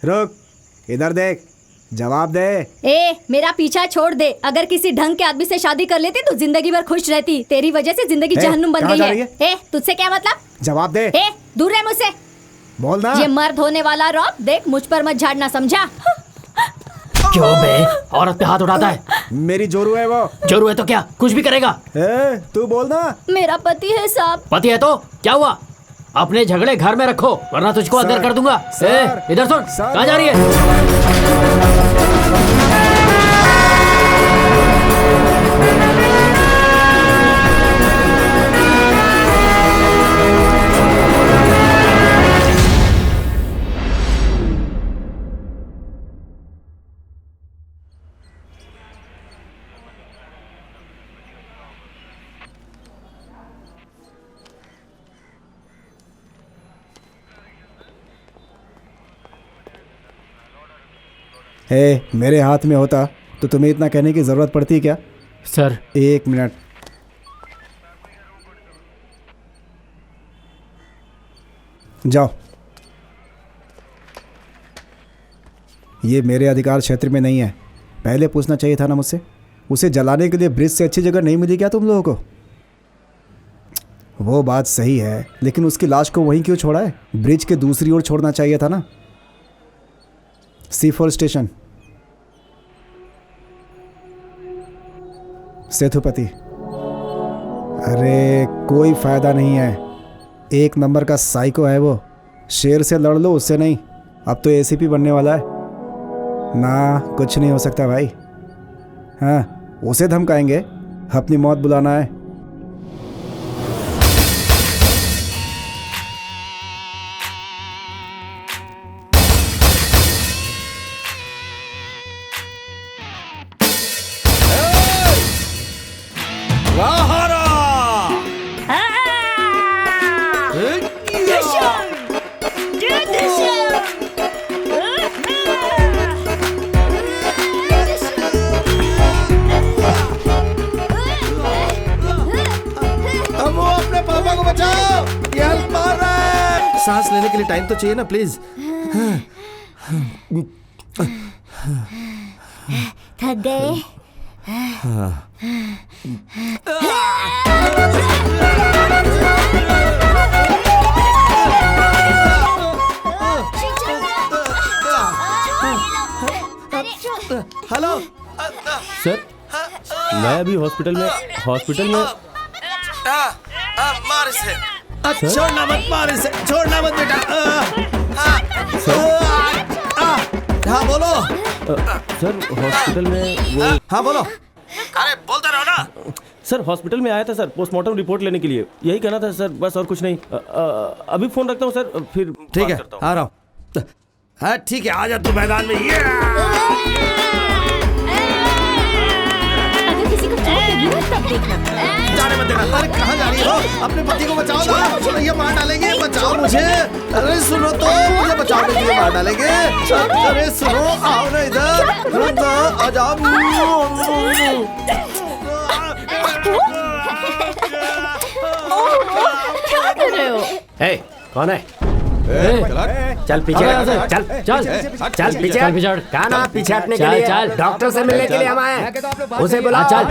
रुक, इधर देख, जवाब दे। ए, मेरा पीछा छोड़ दे। अगर किसी ढंग के आदमी से शादी कर लेती तो जिंदगी भर खुश रहती। तेरी वजह से जिंदगी जहन्नुम बन गई है। ए, तुझसे क्या मतलब? जवाब दे। ए, दूर रह मुझसे। बोल ना। ये मर्द होने वाला रॉब, देख मुझ पर मत झाड़ना, समझा? क्यों बे? औरत पे हाथ उठाता है? मेरी जोरू है वो। जोरू है तो क्या कुछ भी करेगा? तू बोल ना। मेरा पति है साहब। पति है तो क्या हुआ? अपने झगड़े घर में रखो वरना तुझको अंदर कर दूंगा। इधर सुन, कहाँ जा रही है? मेरे हाथ में होता तो तुम्हें इतना कहने की जरूरत पड़ती क्या? Sir 1 minute. जाओ। ये मेरे अधिकार क्षेत्र में नहीं है। पहले पूछना चाहिए था ना मुझसे। उसे जलाने के लिए ब्रिज से अच्छी जगह नहीं मिली क्या तुम लोगों को? वो बात सही है, लेकिन उसकी लाश को वहीं क्यों छोड़ा है? ब्रिज के दूसरी ओर छोड़ना चाहिए था ना। C4 station. सेतुपति। अरे कोई फायदा नहीं है, 1 नंबर का साइको है वो। शेर से लड़ लो, उससे नहीं। अब तो ACP बनने वाला है ना। कुछ नहीं हो सकता भाई। हाँ, उसे धमकाएंगे, अपनी मौत बुलाना है। सांस लेने के लिए टाइम तो चाहिए ना, प्लीज। थक गए? हेलो सर, मैं अभी हॉस्पिटल में मार इसे। छोड़ना मत, मार इसे, छोड़ना मत बेटा। हाँ बोलो। सर हॉस्पिटल में वो। हाँ बोलो। अरे बोलते रहो ना। सर हॉस्पिटल में आया था सर, पोस्टमार्टम रिपोर्ट लेने के लिए। यही कहना था सर, बस और कुछ नहीं। अभी फोन रखता हूँ सर, फिर ठीक है, आ रहा हूँ। हाँ ठीक है, आ जा तू मैदान में। अगर किसी को चोट लगी हो तब देखना। जाने मत देना। अरे कहाँ जा रही हो? अपने पति को बचाओ ना, ये मार डालेंगे। बचाओ मुझे। अरे सुनो तो, मुझे बचाओ, मुझे मार डालेंगे। अरे सुनो, आओ ना इधर, आ जाओ। क्या कर रहे हो? कौन है? चल पीछे, चल चल चल पीछे, कहाँ पीछे हटने के चल लिए? चल, डॉक्टर से मिलने के लिए हम आए हैं। उसे बुला। चल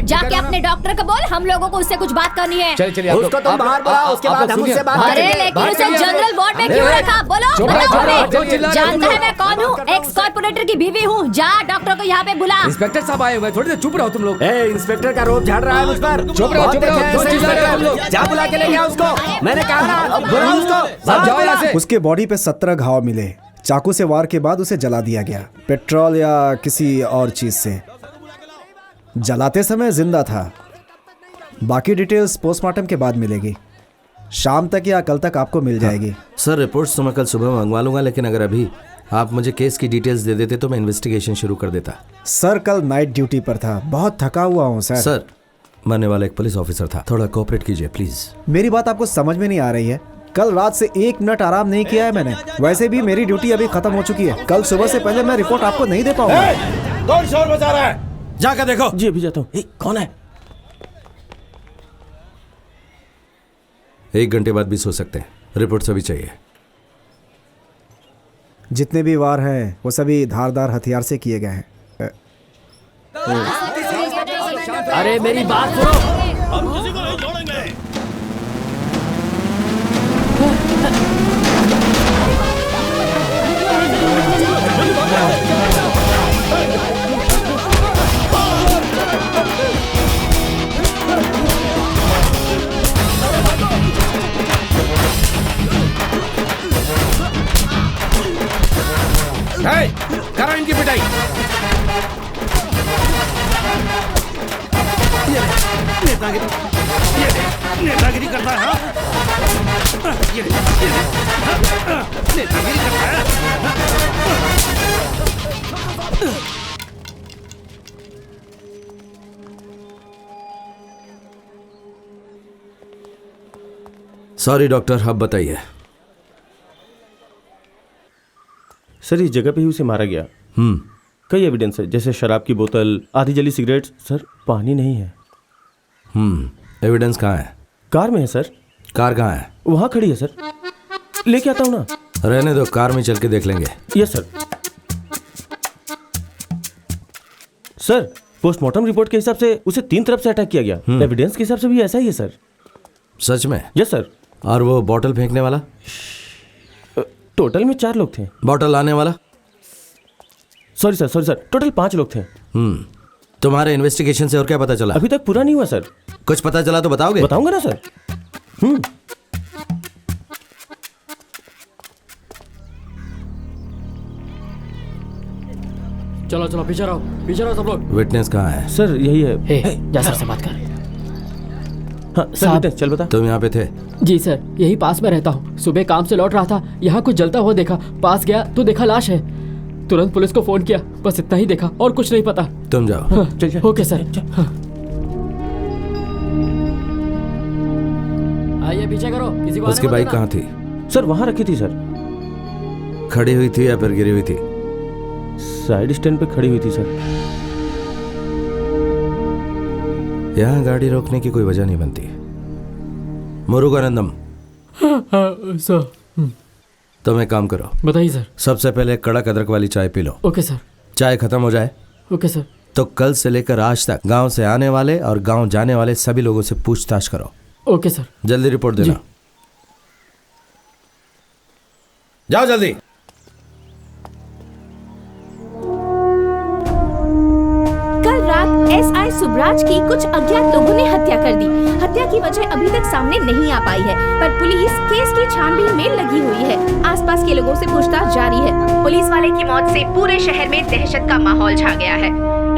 जाके अपने डॉक्टर को बोल, हम लोगों को उससे कुछ बात करनी है। उसको तुम बाहर बुलाओ, उसके बाद हम उससे बात अरे करेंगे। लेकिन उसे जनरल वार्ड में क्यों रखा? बोलो, बताओ। जानता है मैं कौन हूँ? एक्स कॉर्पोरेटर की बीवी हूँ। जा डॉक्टर को यहाँ पे बुला। इंस्पेक्टर साहब आए हुए, थोड़ी देर चुप रहो तुम लोग। इंस्पेक्टर का रोब झाड़ रहा है मुझ पर। चुप रहो, चुप रहो। जा बुला के ले गया उसको। मैंने कहा ना, बुला उसको। जाओ यहाँ से। उसके बॉडी पे 17 घाव मिले। चाकू से वार के बाद उसे जला दिया गया, पेट्रोल या किसी और चीज से। जलाते समय जिंदा था। बाकी डिटेल्स पोस्टमार्टम के बाद मिलेगी। शाम तक या कल तक आपको मिल जाएगी। सर रिपोर्ट्स तो मैं कल सुबह मंगवा लूंगा, लेकिन अगर अभी आप मुझे केस की डिटेल्स दे देते तो मैं इन्वेस्टिगेशन शुरू कर देता। सर कल नाइट ड्यूटी पर था, बहुत थका हुआ हूँ सर। सर मरने वाला एक पुलिस ऑफिसर था, थोड़ा कोऑपरेट कीजिए प्लीज। मेरी बात आपको समझ में नहीं आ रही है। कल रात से 1 मिनट आराम नहीं किया है मैंने। वैसे भी मेरी ड्यूटी अभी खत्म हो चुकी है। कल सुबह से पहले मैं रिपोर्ट आपको नहीं दे पाऊंगा। कौन शोर मचा रहा है? जाकर देखो। जी अभी जाता हूँ। कौन है? 1 घंटे बाद भी सो सकते हैं। रिपोर्ट सभी चाहिए। जितने भी वार हैं वो सभी धारदार हथियार से किए गए हैं। अरे मेरी बात सुनो। हम किसी को नहीं छोड़ेंगे। करो इनकी पिटाई। नेतागिरी करता है। नेतागिरी करता है। सॉरी डॉक्टर, अब बताइए। सर इस जगह पे ही उसे मारा गया। कई एविडेंस है, जैसे शराब की बोतल, आधी जली सिगरेट। सर पानी नहीं है। एविडेंस कहाँ है? कार में है सर। कार कहाँ है? वहां खड़ी है सर, लेके आता हूँ ना। रहने दो, कार में चल के देख लेंगे। Yes sir. Sir postmortem report के हिसाब से उसे 3 तरफ से अटैक किया गया। एविडेंस के हिसाब से भी ऐसा ही है सर। सच में? Yes sir. और वो बॉटल फेंकने वाला? टोटल में 4 लोग थे। बॉटल लाने वाला? सॉरी सर, टोटल 5 लोग थे। तुम्हारे इन्वेस्टिगेशन से और क्या पता चला? अभी तक पूरा नहीं हुआ सर। कुछ पता चला तो बताओगे? बताऊंगा ना सर। चलो चलो पीछे रहो सब लोग। विटनेस कहाँ है? सर यही है। हे जा सर से बात कर। हाँ सर विटनेस, चल बता। तुम यहाँ पे थे? जी सर, यही पास में रहता हूँ। सुबह काम से लौट रहा था, यहाँ कुछ जलता हुआ देखा, पास गया तो देखा लाश है। तुरंत पुलिस को फोन किया, बस इतना ही देखा और कुछ नहीं पता। तुम जाओ। हाँ, चल। Okay sir. हाँ। आइए पीछे करो, किसी को उसकी आने मत बाइक देना। कहाँ थी? सर वहां रखी थी सर। खड़ी हुई थी या फिर गिरी हुई थी? साइड स्टैंड पे खड़ी हुई थी सर। यहाँ गाड़ी रोकने की कोई वजह नहीं बनती। मुरुगानंदम, सर तुम एक काम करो, बताइए सर। सबसे पहले कड़क अदरक वाली चाय पी लो। Okay sir. चाय खत्म हो जाए ओके सर। तो कल से लेकर आज तक गांव से आने वाले और गांव जाने वाले सभी लोगों से पूछताछ करो। Okay sir. जल्दी रिपोर्ट देना। जाओ जल्दी। कल रात एसआई सुब्राज की कुछ अज्ञात लोगों ने हत्या कर दी। हत्या की वजह अभी तक सामने नहीं आ पाई है, पर पुलिस केस की छानबीन में लगी हुई है। आसपास के लोगों से पूछताछ जारी है। पुलिस वाले की मौत से पूरे शहर में दहशत का माहौल छा गया है।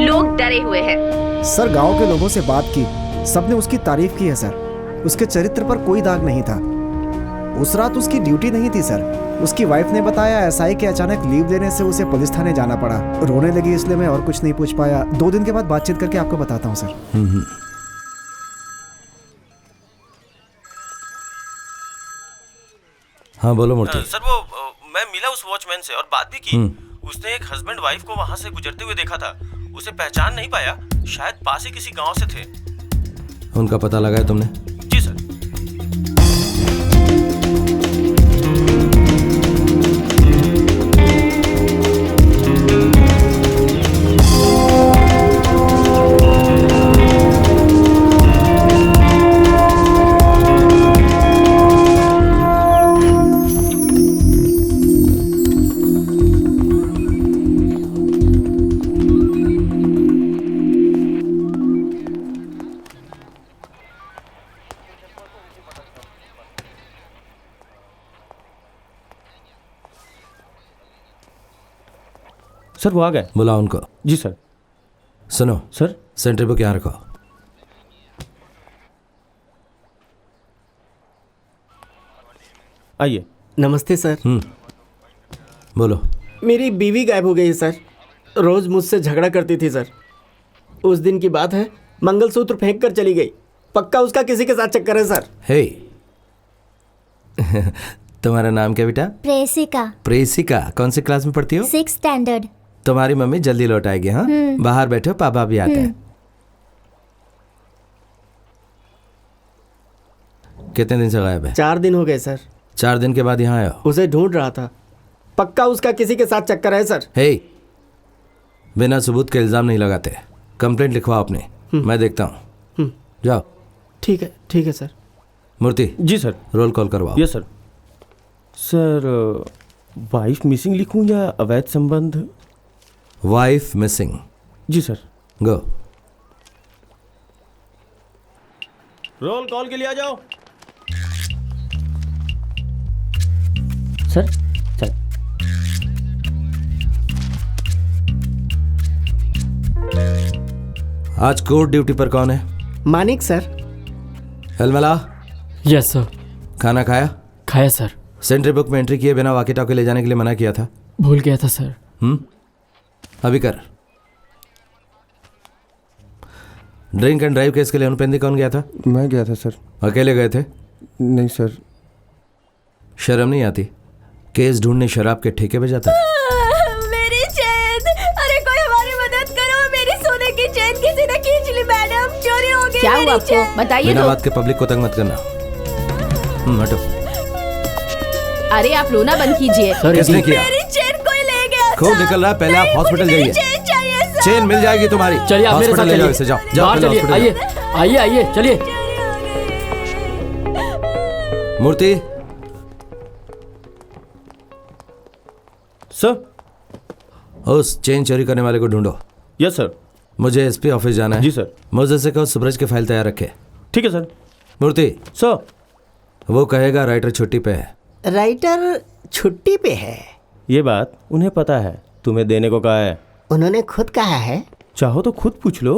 लोग डरे हुए हैं। सर गांव के लोगों से बात की, सबने उसकी तारीफ की है सर। उसके चरित्र पर कोई दाग नहीं था। उस रात उसकी ड्यूटी नहीं थी सर। उसकी वाइफ ने बताया एसआई के अचानक लीव देने से उसे पुलिस थाने जाना पड़ा। रोने लगी, इसलिए मैं और कुछ नहीं पूछ पाया। 2 दिन के बाद बातचीत करके आपको बताता हूँ सर। हाँ बोलो मूर्ति। सर वो मैं मिला उस वॉचमैन से और बात भी की। उसने एक हस्बैंड वाइफ को वहां से गुजरते हुए देखा था। उसे पहचान नहीं पाया, शायद पास ही किसी गांव से थे। उनका पता लगाया तुमने? जी सर। सर वो आ गए। बुलाओ उनको। जी सर। सुनो सर सेंट्री बुक यहाँ रखो। आइए। नमस्ते सर। बोलो। मेरी बीवी गायब हो गई है सर। रोज मुझसे झगड़ा करती थी सर। उस दिन की बात है, मंगलसूत्र फेंक कर चली गई। पक्का उसका किसी के साथ चक्कर है सर। हे तुम्हारा नाम क्या बेटा? प्रेसिका। प्रेसिका। कौन सी क्लास में पढ़ती हो? 6th standard. तुम्हारी मम्मी जल्दी लौट आएगी। हाँ बाहर बैठो, पापा भी आते हैं। कितने दिन से गायब है? 4 दिन हो गए सर। 4 दिन के बाद यहाँ आए हो? उसे ढूंढ रहा था। पक्का उसका किसी के साथ चक्कर है सर। हे, बिना सबूत के इल्जाम नहीं लगाते। कंप्लेंट लिखवाओ अपने, मैं देखता हूँ। जाओ। ठीक है sir. Murti ji sir. Roll call करवाओ। Yes sir. Sir wife missing लिखूं या अवैध संबंध? Wife missing. जी सर। गो। रोल कॉल के लिए आ जाओ। सर सर आज कोर्ट ड्यूटी पर कौन है? मानिक सर। हेलमला, यस सर। खाना खाया? खाया सर। सेंट्री बुक में एंट्री किए बिना वाकी टॉकी ले जाने के लिए मना किया था। भूल गया था सर। अभी कर। ड्रिंक एंड ड्राइव केस के लिए अनुपेंदी कौन गया था? मैं गया था सर। अकेले गए थे? नहीं सर। शर्म नहीं आती? केस ढूंढने शराब के ठेके पे जाता है। मेरी चेन, अरे कोई हमारी मदद करो, मेरी सोने की चेन किसी ने खींच ली मैडम, चोरी हो गई। क्या हुआ आपको बताइए बिना तो। बात के पब्लिक को तंग मत करना। हटो। अरे आप रोना बंद कीजिए। किसने किया? मेरी चेन कोई ले गया। खून निकल रहा है, पहले आप हॉस्पिटल जाइए। चेन चाहिए सर। चेन मिल जाएगी तुम्हारी। चलिए आप मेरे साथ हॉस्पिटल ले जाओ चलिए। इसे, जाओ बाहर पहले चलिए। हॉस्पिटल आइए जाओ। आइए आइए चलिए। मूर्ति। सर। उस चेन चोरी करने वाले को ढूंढो। Yes sir. मुझे एसपी ऑफिस जाना है। जी सर। मुझे से कहो सूरज की फाइल तैयार रखे। ठीक है सर। मूर्ति। सर। वो कहेगा राइटर छुट्टी पे है। राइटर छुट्टी पे है? ये बात उन्हें पता है, तुम्हें देने को कहा है। उन्होंने खुद कहा है? चाहो तो खुद पूछ लो।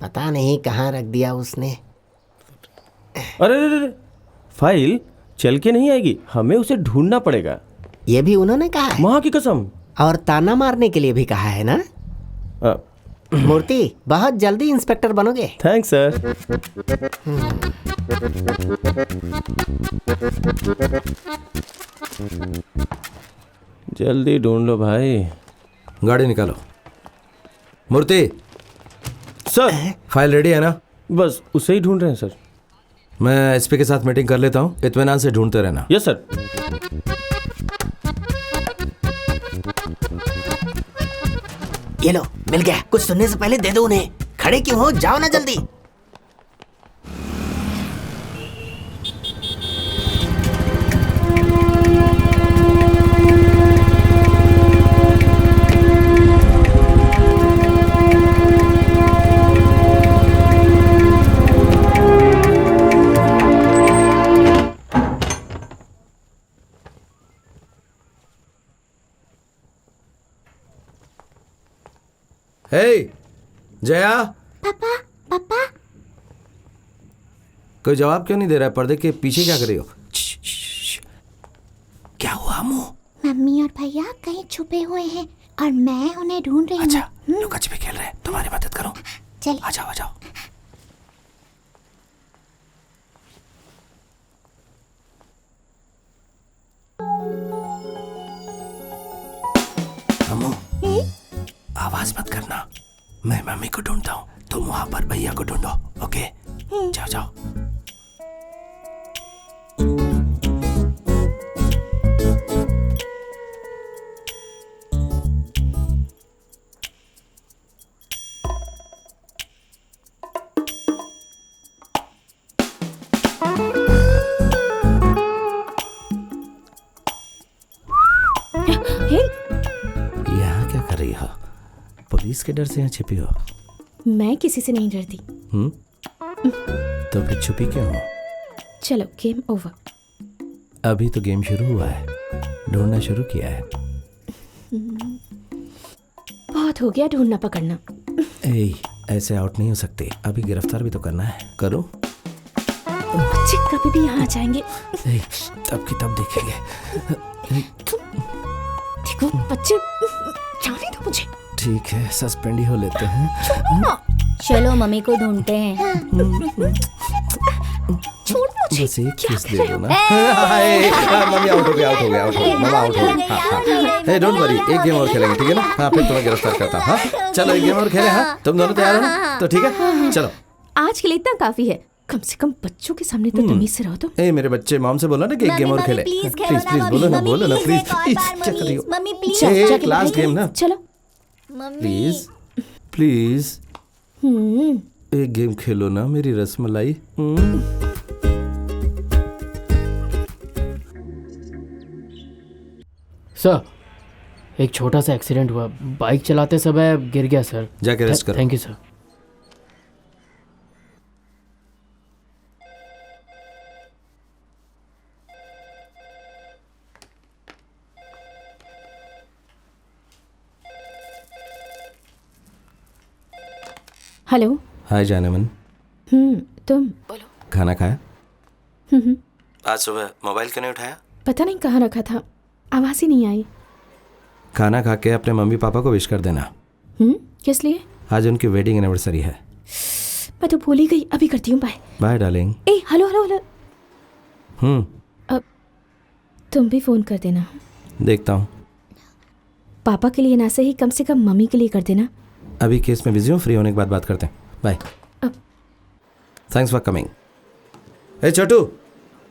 पता नहीं कहाँ रख दिया उसने। अरे फाइल चल के नहीं आएगी, हमें उसे ढूंढना पड़ेगा। ये भी उन्होंने कहा है? माँ की कसम। और ताना मारने के लिए भी कहा है ना? मूर्ति, बहुत जल्दी इंस्पेक्टर बनोगे। Thanks sir. जल्दी ढूंढ लो भाई। गाड़ी निकालो। मूर्ति। सर। फाइल रेडी है ना? बस उसे ही ढूंढ रहे हैं सर। मैं एसपी के साथ मीटिंग कर लेता हूँ, इत्मीनान से ढूंढते रहना। Yes sir. ये लो, मिल गया। कुछ सुनने से पहले दे दो उन्हें। खड़े क्यों हो, जाओ ना जल्दी। हे जया। पापा पापा। कोई जवाब क्यों नहीं दे रहा है? पर्दे के पीछे क्या कर रही हो? क्या हुआ मुंह? मम्मी और भैया कहीं छुपे हुए हैं और मैं उन्हें ढूंढ रही हूँ। अच्छा, लुका छिपी खेल रहे हैं, तुम्हारी मदद करो। चल आ जाओ आ जाओ। अम्मू, आवाज मत करना। मैं मम्मी को ढूंढता हूँ, तुम वहां पर भैया को ढूंढो। ओके, जाओ जाओ। यहाँ क्या कर रही हो? पुलिस के डर से यहाँ छिपी हो? मैं किसी से नहीं डरती। तो फिर छुपी क्यों हो? चलो गेम ओवर। अभी तो गेम शुरू हुआ है, ढूंढना शुरू किया है। बहुत हो गया ढूंढना पकड़ना। ऐसे आउट नहीं हो सकते, अभी गिरफ्तार भी तो करना है। करो। बच्चे कभी भी यहाँ आ जाएंगे। तब की तब देखेंगे। देखो बच्चे, जाने दो मुझे। ठीक है, सस्पेंड ही हो लेते हैं। चलो मम्मी को ढूंढते हैं। छोड़ मुझे। बस एक किस दे दो ना। मम्मी आउट हो गया, आउट हो गया, आउट हो गया। मामा आउट हो गया। डोंट वरी, एक गेम और खेलेंगे, ठीक है ना? हाँ, फिर तुम्हें गिरफ्तार करता हूँ। हाँ चलो, एक गेम और खेले। हाँ, तुम दोनों तैयार हो? तो ठीक है, चलो। आज के लिए इतना काफी है। कम से कम बच्चों के सामने तो तमीज से रहो तुम। ए मेरे बच्चे, मॉम से बोला ना कि एक गेम और खेले। प्लीज प्लीज बोलो ना प्लीज। क्या कर रही हो? मम्मी एक लास्ट गेम ना, चलो। प्लीज प्लीज एक गेम खेलो ना मेरी रसमलाई। सर, एक छोटा सा एक्सीडेंट हुआ, बाइक चलाते समय गिर गया सर। जाके रेस्ट करो। Thank you sir. हेलो। हाय जानमन। तुम बोलो। खाना खाया? आज सुबह मोबाइल क्यों नहीं उठाया? पता नहीं कहाँ रखा था, आवाज ही नहीं आई। खाना खा के अपने मम्मी पापा को विश कर देना। किस लिए? आज उनकी वेडिंग एनिवर्सरी है। मैं तो भूल ही गई, अभी करती हूँ। Bye bye darling. ए हेलो हेलो हेलो। अब तुम भी फोन कर देना। देखता हूँ। पापा के लिए ना सही, कम से कम मम्मी के लिए कर देना। अभी केस में बिजी हूँ, फ्री होने के बाद बात करते हैं। बाय। Thanks for coming. ए छोटू,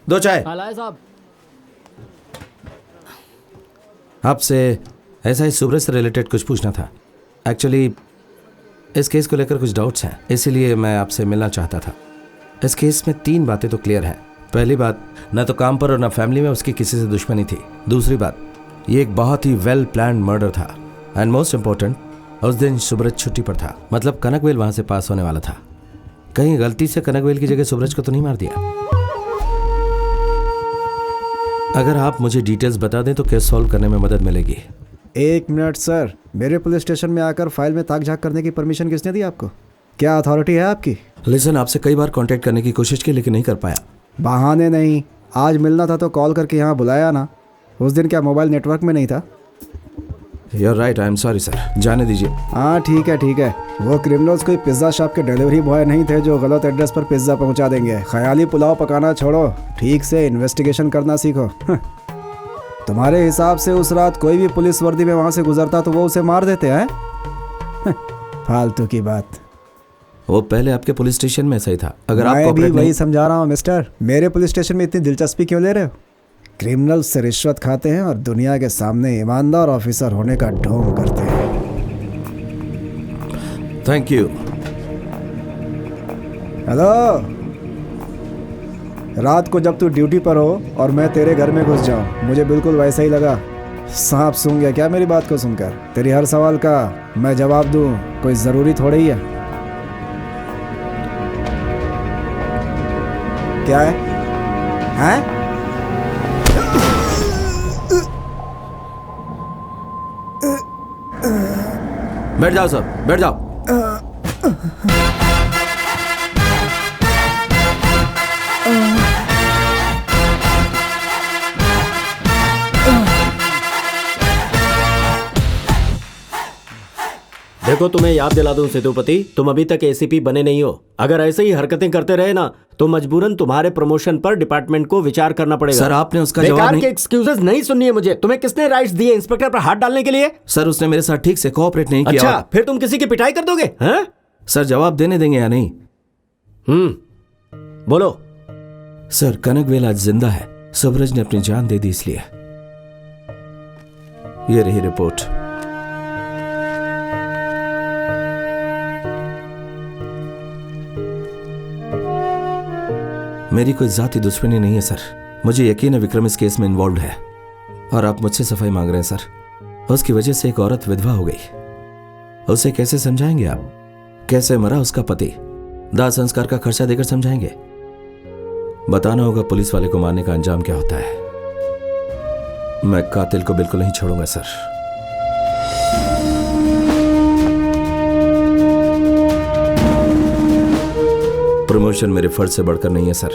2 चाय। लाए साहब। आपसे ऐसा ही सुब्रत से रिलेटेड कुछ पूछना था। एक्चुअली इस केस को लेकर कुछ डाउट्स हैं, इसीलिए मैं आपसे मिलना चाहता था। इस केस में 3 बातें तो क्लियर हैं। पहली बात, ना तो काम पर और ना फैमिली में उसकी किसी से दुश्मनी थी। दूसरी बात, ये एक बहुत ही वेल प्लान्ड मर्डर था। एंड मोस्ट इंपॉर्टेंट, उस दिन सुब्रत छुट्टी पर था, मतलब कनकवेल वहां से पास होने वाला था। कहीं गलती से कनकवेल की जगह सुब्रत को तो नहीं मार दिया? अगर आप मुझे डिटेल्स बता दें तो केस सॉल्व करने में मदद मिलेगी। 1 मिनट सर, मेरे पुलिस स्टेशन में आकर फाइल में ताक झाक करने की परमिशन किसने दी आपको? क्या अथॉरिटी है आपकी? लिसन, आपसे कई बार कांटेक्ट करने की कोशिश की लेकिन नहीं कर पाया। बहाने नहीं, आज मिलना था तो कॉल करके यहाँ बुलाया ना। उस दिन क्या मोबाइल नेटवर्क में नहीं था? You're right, I am sorry sir, जाने दीजिए। हाँ ठीक है। वो क्रिमिनल्स कोई पिज्ज़ा शॉप के डिलीवरी बॉय नहीं थे जो गलत एड्रेस पर पिज्ज़ा पहुंचा देंगे। ख्याली पुलाव पकाना छोड़ो, ठीक से इन्वेस्टिगेशन करना सीखो। तुम्हारे हिसाब से उस रात कोई भी पुलिस वर्दी में वहां से गुजरता तो वो उसे मार देते हैं? फालतू की बात। वो पहले आपके पुलिस स्टेशन में सही था। अगर आप मैं भी नहीं... वही समझा रहा हूँ मिस्टर। मेरे पुलिस स्टेशन में इतनी दिलचस्पी क्यों ले रहे हो? क्रिमिनल्स से रिश्वत खाते हैं और दुनिया के सामने ईमानदार ऑफिसर होने का ढोंग करते हैं। Thank you. हेलो, रात को जब तू ड्यूटी पर हो और मैं तेरे घर में घुस जाऊं, मुझे बिल्कुल वैसा ही लगा। सांप सूंघ गया क्या मेरी बात को सुनकर? तेरी हर सवाल का मैं जवाब दूं कोई ज़रूरी थोड़ी ही है। क्या है? हैं? बैठ जाओ सर, बैठ जाओ। देखो, तुम्हें याद दिला दूं सेतुपति, तुम अभी तक एसीपी बने नहीं हो। अगर ऐसे ही हरकतें करते रहे ना तो मजबूरन तुम्हारे प्रमोशन पर डिपार्टमेंट को विचार करना पड़ेगा। सर, आपने उसका जवाब नहीं... के एक्सक्यूजेस नहीं सुननी है मुझे। तुम्हें किसने राइट्स दिए इंस्पेक्टर पर हाथ डालने के लिए? सर, उसने मेरे साथ ठीक से कोऑपरेट नहीं किया। अच्छा, फिर तुम किसी की पिटाई कर दोगे? हैं? सर, जवाब देने देंगे या नहीं? बोलो। सर, कनकवेल आज जिंदा है। सुब्रज ने अपनी जान दे दी इसलिए। ये रही रिपोर्ट। मेरी कोई जाति दुश्मनी नहीं है सर। मुझे यकीन है विक्रम इस केस में इन्वॉल्व है और आप मुझसे सफाई मांग रहे हैं सर। उसकी वजह से एक औरत विधवा हो गई। उसे कैसे समझाएंगे आप? कैसे मरा उसका पति? दाह संस्कार का खर्चा देकर समझाएंगे? बताना होगा पुलिस वाले को मारने का अंजाम क्या होता है। मैं कातिल को बिल्कुल नहीं छोड़ूंगा सर। प्रमोशन मेरे फर्ज से बढ़कर नहीं है सर।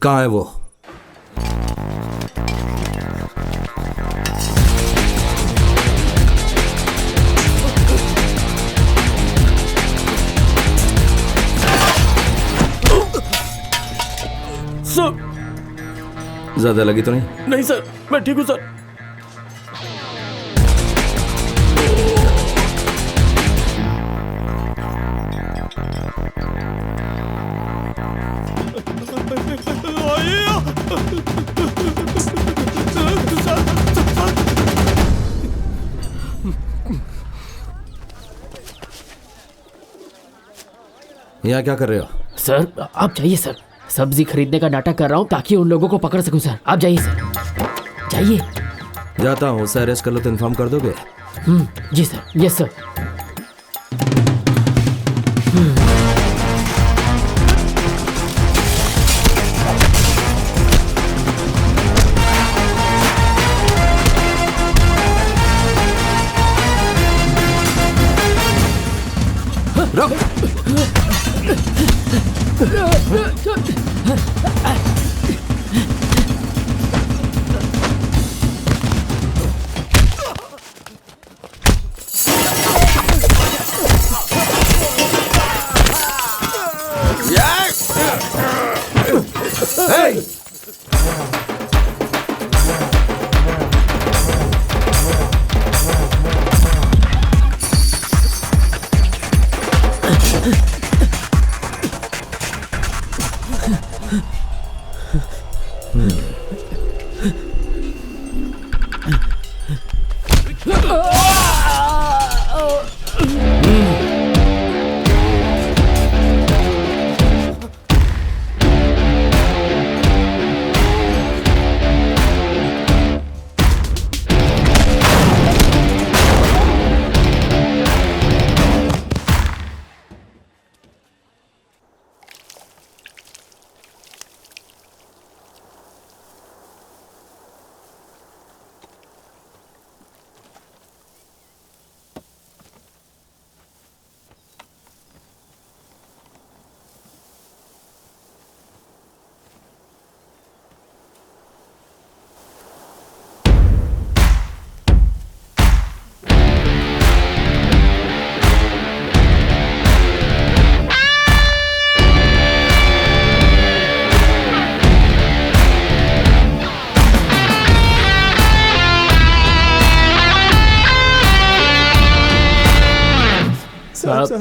कहाँ है वो? सर ज्यादा लगी तो नहीं? नहीं सर, मैं ठीक हूँ सर। यहाँ क्या कर रहे हो? सर आप जाइए सर, सब्जी खरीदने का नाटक कर रहा हूँ ताकि उन लोगों को पकड़ सकूं सर। आप जाइए सर, जाइए। जाता हूँ, उसे अरेस्ट कर लो तो इन्फॉर्म कर दोगे? जी सर। Yes sir.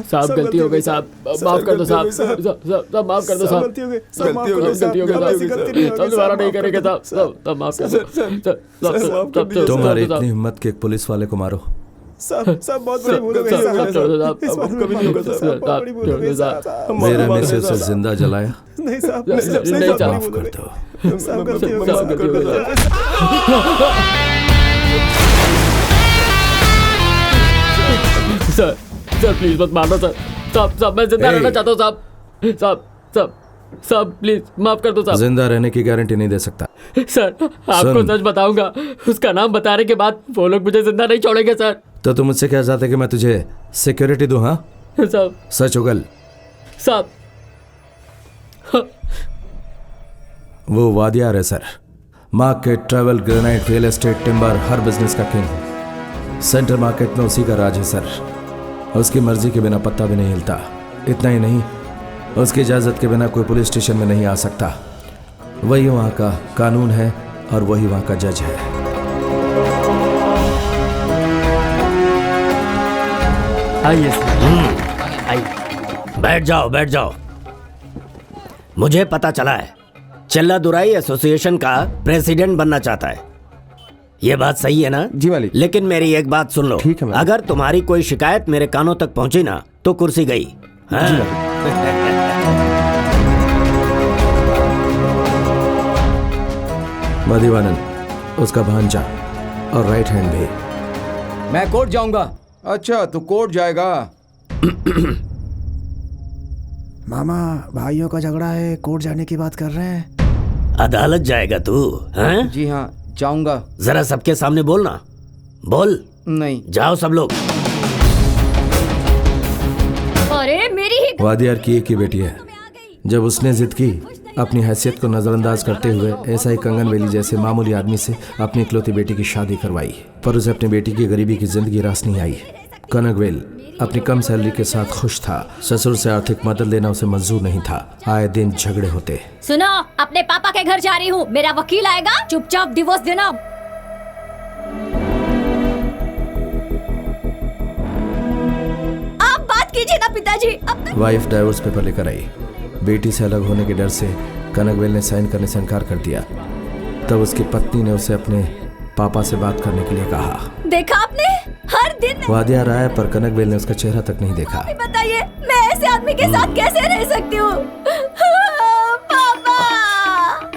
साहब गलती हो गई साहब, माफ कर दो साहब। साहब माफ कर दो साहब, गलती हो गई साहब, दोबारा नहीं करेंगे साहब। साहब माफ कर दो। तुम्हारी इतनी हिम्मत कि एक पुलिस वाले को मारो? साहब बहुत बड़ी भूल हो गई साहब, इस बार कभी नहीं होगा साहब, बहुत बड़ी भूल हो गई साहब। मेरे में से उसे जिंदा जलाया? नहीं साहब, माफ कर दो। साहब गलती हो गई। सर सर प्लीज मत मारना सर। साहब मैं जिंदा रहना चाहता हूँ साहब। साहब प्लीज माफ कर दो साहब। जिंदा रहने की गारंटी नहीं दे सकता सर। आपको सच बताऊंगा, उसका नाम बताने के बाद वो लोग मुझे जिंदा नहीं छोड़ेंगे सर। तो तुम मुझसे क्या चाहते कि मैं तुझे सिक्योरिटी दूं? हाँ साहब। सच उगल साहब। वो वादियार है sir, market, travel, granite, real estate, timber, हर बिजनेस का किंग। सेंटर मार्केट में उसी का राज है सर। उसकी मर्जी के बिना पत्ता भी नहीं हिलता। इतना ही नहीं, उसकी इजाज़त के बिना कोई पुलिस स्टेशन में नहीं आ सकता। वही वहाँ का कानून है और वही वहाँ का जज है। आइए आइए, बैठ जाओ। मुझे पता चला है चल्लादुराई एसोसिएशन का प्रेसिडेंट बनना चाहता है। ये बात सही है ना? जी मालिक। लेकिन मेरी एक बात सुन लो, ठीक है मालिक। अगर तुम्हारी कोई शिकायत मेरे कानों तक पहुंची ना तो कुर्सी गई। हाँ? मधुवानन, उसका भांजा और राइट हैंड भी। मैं कोर्ट जाऊंगा। अच्छा तू कोर्ट जाएगा? मामा भाइयों का झगड़ा है, कोर्ट जाने की बात कर रहे हैं। अदालत जाएगा तू? हाँ? जी हाँ जाऊंगा। जरा सबके सामने बोलना। बोल। नहीं। जाओ सब लोग। अरे मेरी ही वादियार की एक ही बेटी है। जब उसने जिद की अपनी हैसियत को नज़रअंदाज करते हुए ऐसा ही कंगन वेली जैसे मामूली आदमी से अपनी इकलौती बेटी की शादी करवाई, पर उसे अपनी बेटी की गरीबी की जिंदगी रास नहीं आई। कनकवेल अपनी कम सैलरी के साथ खुश था। ससुर से आर्थिक मदद लेना उसे मंजूर नहीं था। आए दिन झगड़े होते। सुनो, अपने पापा के घर जा रही हूँ, मेरा वकील आएगा, चुपचाप डिवोर्स देना। आप बात कीजिए ना पिताजी। वाइफ डाइवोर्स पेपर लेकर आई। बेटी से अलग होने के डर से कनकवेल ने साइन करने से इनकार कर दिया। तब उसकी पत्नी ने उसे अपने पापा से बात करने के लिए कहा। देखा आपने, हर दिन वादियार आया पर कनकवेल ने उसका चेहरा तक नहीं देखा। बताइए, मैं ऐसे आदमी के साथ कैसे रह सकती हूँ? पापा!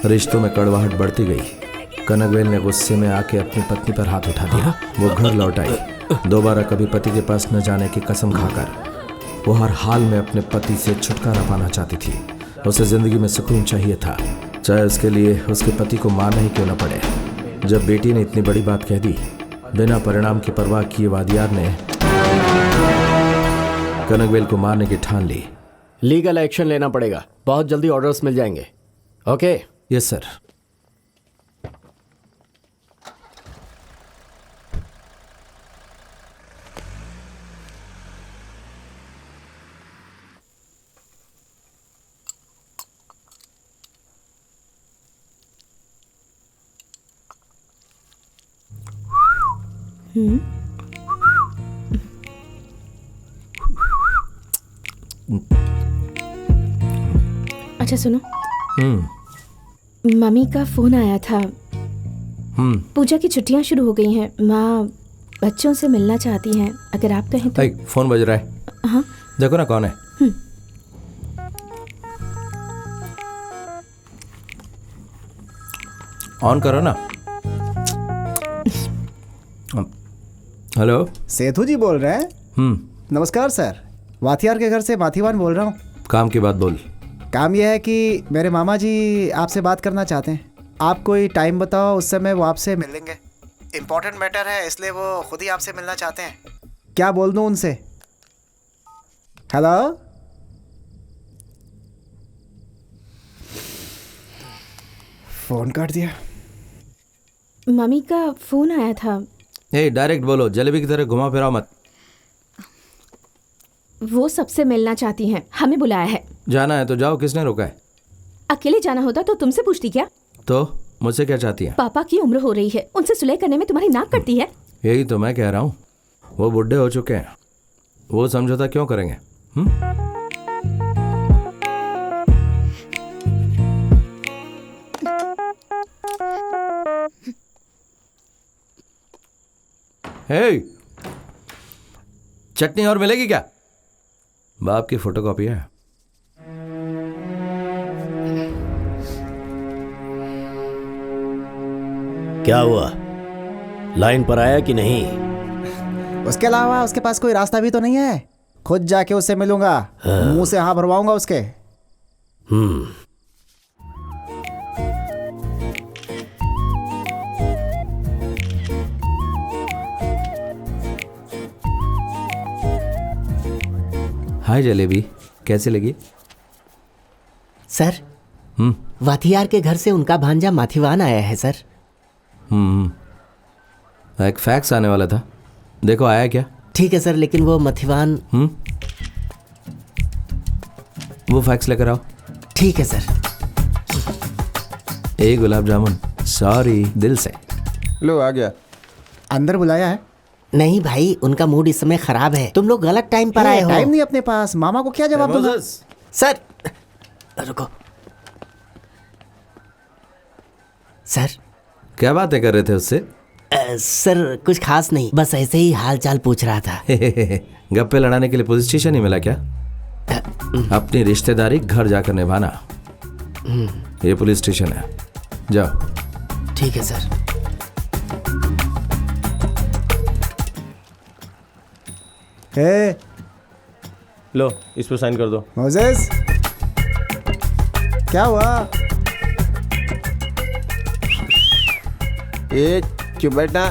रिश्तों में कड़वाहट बढ़ती गई। कनकवेल ने गुस्से में आके अपनी पत्नी पर हाथ उठा दिया। वो घर लौट आई, दोबारा कभी पति के पास न जाने की कसम खाकर। वो हर हाल में अपने पति से छुटकारा पाना चाहती थी। उसे जिंदगी में सुकून चाहिए था, चाहे उसके लिए उसके पति को मारना ही क्यों न पड़े। जब बेटी ने इतनी बड़ी बात कह दी, बिना परिणाम की परवाह किए वादियार ने कनकवेल को मारने की ठान ली। लीगल एक्शन लेना पड़ेगा, बहुत जल्दी ऑर्डर्स मिल जाएंगे। ओके? Yes sir. अच्छा सुनो, मम्मी का फोन आया था। पूजा की छुट्टियां शुरू हो गई हैं। माँ बच्चों से मिलना चाहती हैं, अगर आप कहें तो। फोन बज रहा है। हाँ, देखो ना कौन है। ऑन करो ना। हेलो, सेठू जी बोल रहे हैं? नमस्कार सर, वाथियार के घर से माथीवान बोल रहा हूँ। काम की बात बोल। काम यह है कि मेरे मामा जी आपसे बात करना चाहते हैं। आप कोई टाइम बताओ, उस समय वो आपसे मिल लेंगे। इम्पोर्टेंट मैटर है, इसलिए वो खुद ही आपसे मिलना चाहते हैं। क्या बोल दूँ उनसे? हेलो, फोन काट दिया। मम्मी का फोन आया था। डायरेक्ट बोलो, जलेबी की तरह घुमा फिराओ मत। वो सबसे मिलना चाहती हैं, हमें बुलाया है। जाना है तो जाओ, किसने रोका है? अकेले जाना होता तो तुमसे पूछती क्या? तो मुझसे क्या चाहती है? पापा की उम्र हो रही है, उनसे सुलह करने में तुम्हारी नाक कटती है। यही तो मैं कह रहा हूँ, वो बुढ़े हो चुके हैं, वो समझौता क्यों करेंगे? चटनी और मिलेगी क्या? बाप की फोटोकॉपी है। क्या हुआ, लाइन पर आया कि नहीं? उसके अलावा उसके पास कोई रास्ता भी तो नहीं है। खुद जाके उससे मिलूंगा, मुंह से हाँ भरवाऊंगा उसके। हाय जलेबी, कैसे लगी? सर, वाथियार के घर से उनका भांजा माथीवान आया है सर। एक फैक्स आने वाला था, देखो आया क्या? ठीक है सर, लेकिन वो माथीवान। वो फैक्स लेकर आओ। ठीक है सर। एक गुलाब जामुन, सॉरी दिल से। लो आ गया। अंदर बुलाया है? नहीं भाई, उनका मूड इस समय खराब है, तुम लोग गलत टाइम पर आए हो। टाइम नहीं अपने पास, मामा को क्या जवाब दूंगा? सर रुको। सर क्या बातें कर रहे थे उससे? सर कुछ खास नहीं, बस ऐसे ही हाल चाल पूछ रहा था। गप्पे लड़ाने के लिए पुलिस स्टेशन ही मिला क्या? अपनी रिश्तेदारी घर जाकर निभाना, ये पुलिस स्टेशन है, जाओ। ठीक है सर। लो, इस पे साइन कर दो। मोजेस, क्या हुआ? चुप बैठना।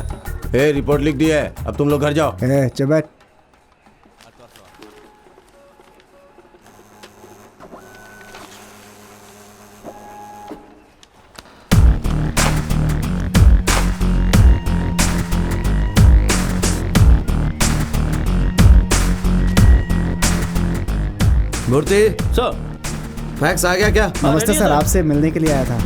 रिपोर्ट लिख दी है, अब तुम लोग घर जाओ। चुप बैठ। मूर्ति सर। फैक्स आ गया क्या? नमस्ते सर, आपसे मिलने के लिए आया था।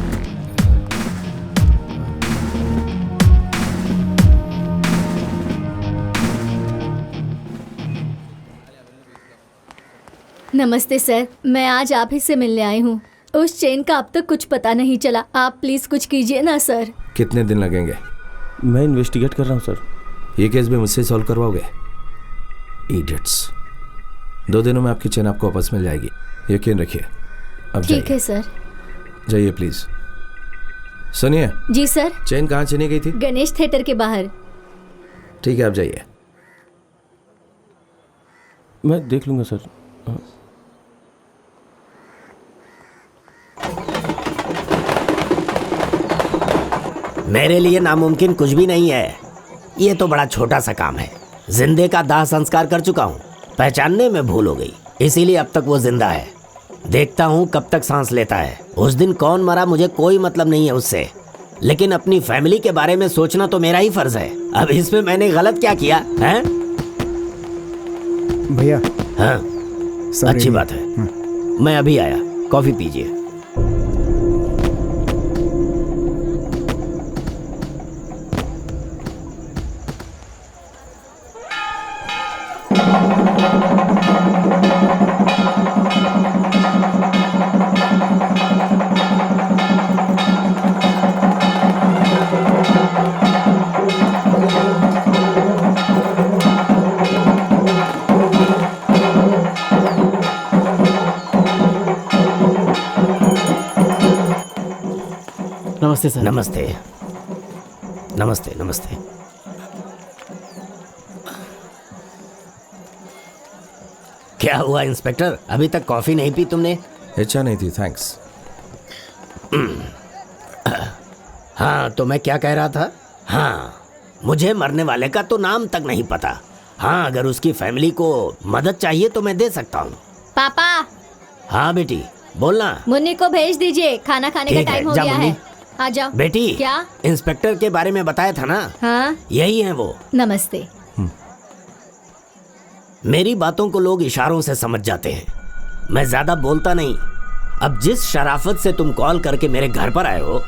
नमस्ते सर, मैं आज आप ही से मिलने आई हूँ। उस चेन का अब तक कुछ पता नहीं चला। आप प्लीज कुछ कीजिए ना सर। कितने दिन लगेंगे? मैं इन्वेस्टिगेट कर रहा हूँ सर। ये केस भी मुझसे सॉल्व करवाओगे? इडियट्स। 2 दिनों में आपकी चेन आपको वापस मिल जाएगी, यकीन रखिए। अब ठीक है सर। जाइए प्लीज। सुनिए। जी सर। चेन कहाँ चीनी गई थी? गणेश थिएटर के बाहर। ठीक है, आप जाइए। मैं देख लूंगा सर। मेरे लिए नामुमकिन कुछ भी नहीं है। ये तो बड़ा छोटा सा काम है। जिंदे का दाह संस्कार कर चुका हूँ, पहचानने में भूल हो गई, इसीलिए अब तक वो जिंदा है। देखता हूँ कब तक सांस लेता है। उस दिन कौन मरा मुझे कोई मतलब नहीं है उससे, लेकिन अपनी फैमिली के बारे में सोचना तो मेरा ही फर्ज है। अब इसमें मैंने गलत क्या किया है? भैया। हाँ, अच्छी बात है। मैं अभी आया, कॉफी पीजिए। नमस्ते सर। नमस्ते नमस्ते नमस्ते। क्या हुआ इंस्पेक्टर, अभी तक कॉफी नहीं पी तुमने? इच्छा नहीं थी, थैंक्स। हाँ, तो मैं क्या कह रहा था? हाँ, मुझे मरने वाले का तो नाम तक नहीं पता। हाँ, अगर उसकी फैमिली को मदद चाहिए तो मैं दे सकता हूँ। पापा। हाँ बेटी, बोलना। मुन्नी को भेज दीजिए, खाना खाने का ठीक है, टाइम हो जा गया मुन्नी। है। आ जाओ। बेटी, क्या? इंस्पेक्टर के बारे में बताया था ना? हाँ। यही है वो। नमस्ते। मेरी बातों को लोग इशारों से समझ जाते हैं, मैं ज्यादा बोलता नहीं। अब जिस शराफत से तुम कॉल करके मेरे घर पर आए हो,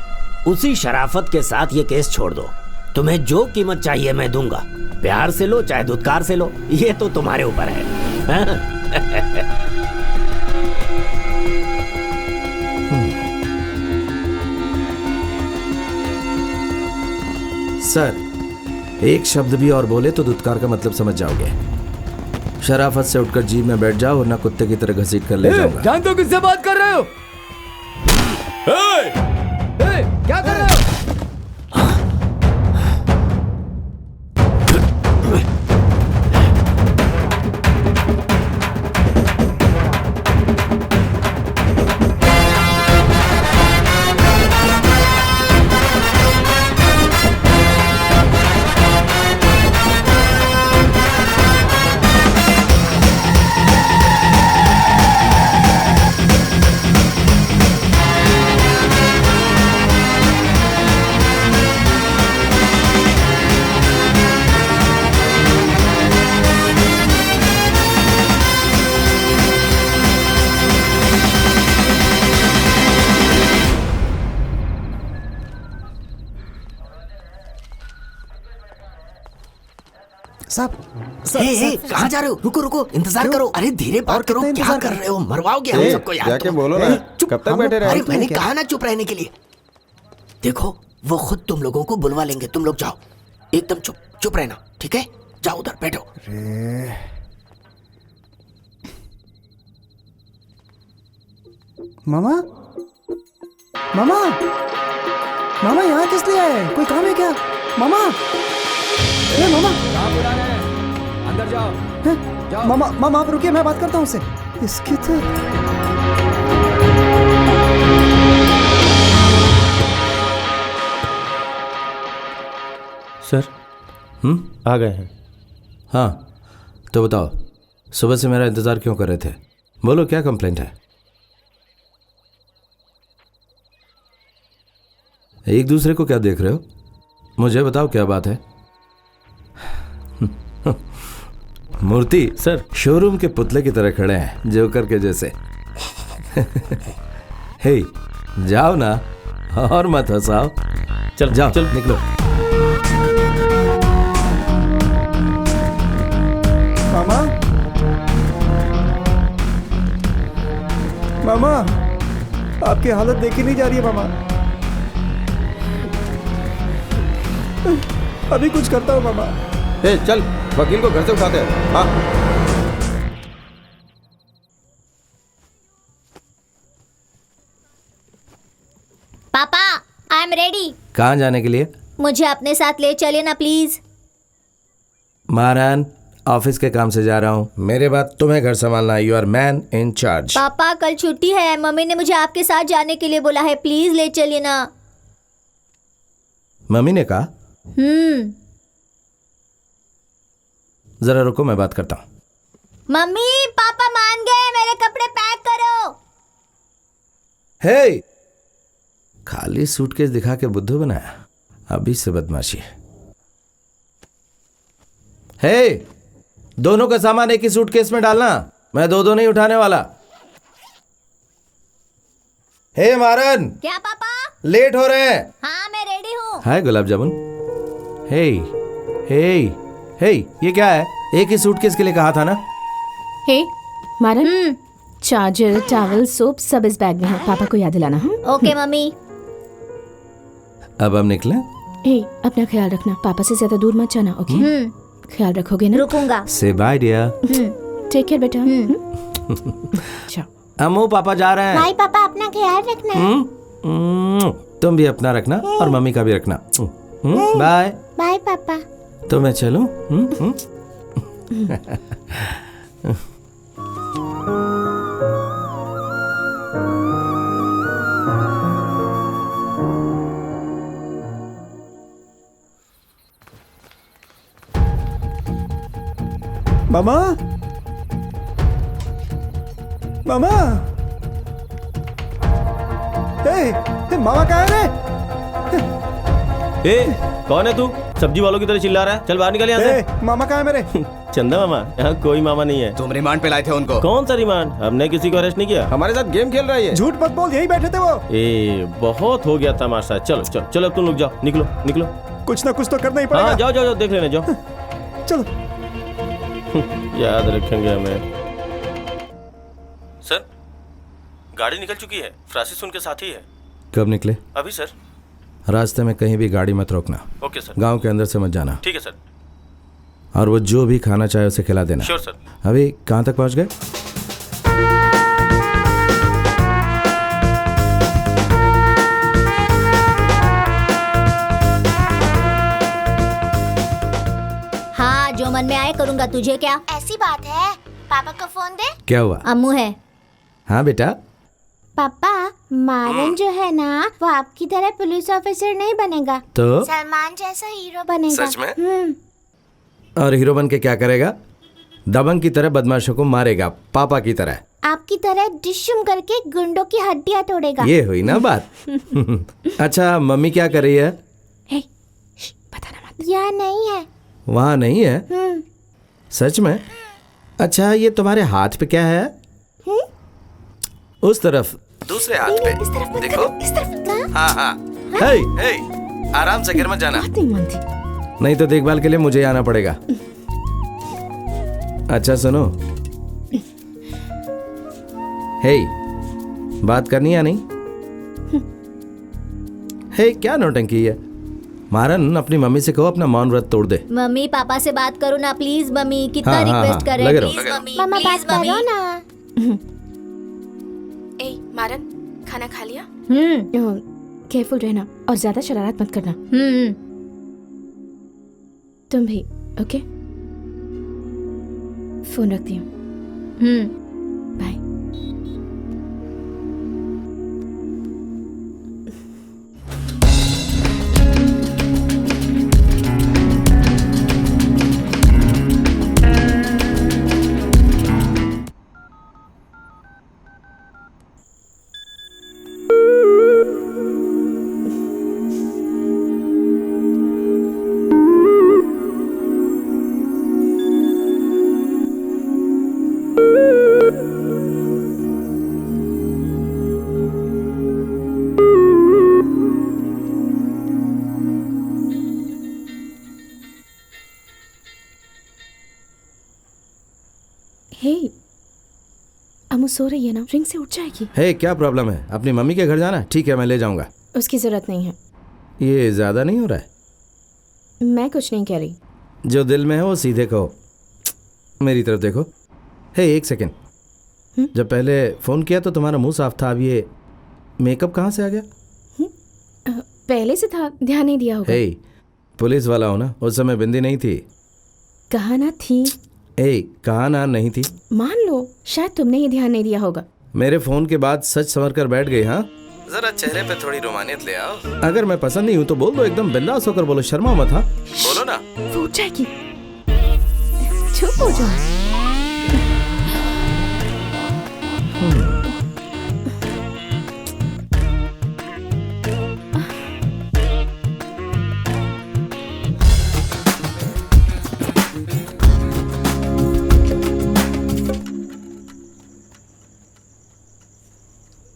उसी शराफत के साथ ये केस छोड़ दो। तुम्हें जो कीमत चाहिए मैं दूंगा, प्यार से लो चाहे धुतकार से लो, ये तो तुम्हारे ऊपर है। सर, एक शब्द भी और बोले तो धुतकार का मतलब समझ जाओगे। शराफत से उठकर जीप में बैठ जाओ वरना कुत्ते की तरह घसीट कर ले जाऊंगा। जानते हो किससे बात कर रहे हो? क्या कर रहे हो? कहाँ जा रहे हो? रुको रुको, इंतजार करो। अरे धीरे बात करो, क्या कर रहे हो? मरवाओगे हम सबको यार। जाके बोलो ना, कब तक बैठे रहे? अरे मैंने कहा ना चुप रहने के लिए। देखो वो खुद तुम लोगों को बुलवा लेंगे, तुम लोग जाओ एकदम चुप चुप रहना, ठीक है? जाओ उधर बैठो। मामा, मामा, मामा यहाँ किस लिए आए? कोई काम है क्या? मामा, ए मामा, अंदर जाओ। जाओ। मामा, मामा आप रुकिए, मैं बात करता हूँ उससे। इसकी तो सर, आ गए हैं। हाँ, तो बताओ, सुबह से मेरा इंतजार क्यों कर रहे थे? बोलो क्या कंप्लेंट है? एक दूसरे को क्या देख रहे हो? मुझे बताओ क्या बात है? मूर्ति सर। शोरूम के पुतले की तरह खड़े हैं, जोकर के जैसे। हे, जाओ ना और मत हंसाओ। चल जाओ, चल निकलो। मामा, मामा, आपकी हालत देखी नहीं जा रही है मामा। अभी कुछ करता हूँ मामा। ए, चल वकील को घर से उठाते हैं। हाँ पापा, आई एम रेडी। कहाँ जाने के लिए? मुझे अपने साथ ले चलिए ना प्लीज। महारान, ऑफिस के काम से जा रहा हूँ। मेरे बाद तुम्हें घर संभालना। You are man in charge. पापा कल छुट्टी है, मम्मी ने मुझे आपके साथ जाने के लिए बोला है, प्लीज ले चलिए ना। मम्मी ने कहा? जरा रुको, मैं बात करता हूँ। मम्मी पापा मान गए, मेरे कपड़े पैक करो। हे, खाली सूटकेस दिखा के बुद्धू बनाया। अभी से बदमाशी है। हे, दोनों का सामान एक ही सूटकेस में डालना। मैं दो नहीं उठाने वाला। हे मारन, क्या पापा? लेट हो रहे हैं। हाँ मैं रेडी हूँ। हाय गुलाब जामुन। हे हे हे, ये क्या है? एक ही सूटकेस के लिए कहा था ना? हे मारन, चार्जर, टॉवल, सोप सब इस बैग में है। पापा को याद दिलाना। Okay mummy. अब हम निकले। हे, अपना ख्याल रखना, पापा से ज्यादा दूर मत जाना। ओके, ख्याल रखोगे ना? रुकूंगा। से बाय डियर। टेक केयर बेटा। अम्मू पापा जा रहे हैं। बाय पापा, अपना ख्याल रखना। तुम भी अपना रखना और मम्मी का भी रखना। बाय बाय पापा। तो मैं चलूं? मामा, मामा, मामा कहाँ है रे? ए, कौन है तू? सब्जी वालों की तरह चिल्ला रहा है। चल बाहर निकल यहाँ से। मामा कहाँ है मेरे? चंदा मामा, यहाँ कोई मामा नहीं है। तुम रिमांड पे लाए थे उनको। कौन सा रिमांड? हमने किसी को अरेस्ट नहीं किया। हमारे साथ गेम खेल रहा है ये। झूठ मत बोल, यही बैठे थे वो। बहुत हो गया तमाशा। चलो चलो चलो, तुम लोग जाओ, निकलो निकलो। कुछ ना कुछ तो करना ही पड़ेगा। हाँ जाओ जाओ जाओ, देख लेने जाओ। चलो। याद रखेंगे हमें। सर, गाड़ी निकल चुकी है। फ्रांसिस उनके साथ ही है। कब निकले? अभी सर। रास्ते में कहीं भी गाड़ी मत रोकना। Okay sir. गांव के अंदर से मत जाना। ठीक है सर। और वो जो भी खाना चाहे उसे खिला देना। Sure sir. अभी कहाँ तक पहुँच गए? हाँ, जो मन में आए करूँगा, तुझे क्या? ऐसी बात है। पापा को फोन दे। क्या हुआ? अम्मू है। हाँ बेटा। पापा, मारन जो है ना, वो आपकी तरह पुलिस ऑफिसर नहीं बनेगा। तो सलमान जैसा हीरो बनेगा। सच में? और हीरो बन के क्या करेगा? दबंग की तरह बदमाशों को मारेगा, पापा की तरह। आपकी तरह डिशुम करके गुंडों की हड्डियां तोड़ेगा। ये हुई ना बात। अच्छा, मम्मी क्या कर रही है? बताना मत। यहाँ नहीं है। वहाँ नहीं है? सच में? अच्छा, ये तुम्हारे हाथ पे क्या है? उस तरफ, दूसरे हाथ पे। इस तरफ देखो। इस तरफ। हाँ हाँ। हे, हे, आराम से, गिर मत जाना। नहीं तो देखभाल के लिए मुझे आना पड़ेगा। अच्छा सुनो, हे, बात करनी या नहीं? हे, क्या नौटंकी है? मारन, अपनी मम्मी से कहो अपना मौन व्रत तोड़ दे। मम्मी पापा से बात करो ना प्लीज। मम्मी कितना हाँ, रिक्वेस्ट कर रहे लगे हैं। रहो, प्लीज लगे रहो। मम्मी, मामा प्लीज बात मम्मी। करो ना। ए मारन, खाना खा लिया? केयरफुल रहना और ज्यादा शरारत मत करना। तुम भी। ओके, फोन रखती हूँ। बाय। अमू सो रही है ना, रिंग से उठ जाएगी। हे क्या प्रॉब्लम है? अपनी मम्मी के घर जाना? ठीक है मैं ले जाऊंगा। उसकी जरूरत नहीं है। ये ज़्यादा नहीं हो रहा है? मैं कुछ नहीं कह रही। जो दिल में है वो सीधे कहो। मेरी तरफ देखो। हे एक सेकेंड, जब पहले फ़ोन किया तो तुम्हारा मुंह साफ था, अब ये मेकअप कहाँ से आ गया? पहले से था, ध्यान नहीं दिया होगा। हे पुलिस वाला हो ना, उस समय बिंदी नहीं थी। कहा ना थी। कहा ना नहीं थी। मान लो शायद तुमने ये ध्यान नहीं दिया होगा। मेरे फोन के बाद सच संवर कर बैठ गई। हाँ जरा चेहरे पे थोड़ी रोमानियत ले आओ। अगर मैं पसंद नहीं हूँ तो बोल दो, एकदम बिंदास होकर बोलो, शर्मा मत। हाँ बोलो ना। वो उठ जाएगी, चुप हो जाओ।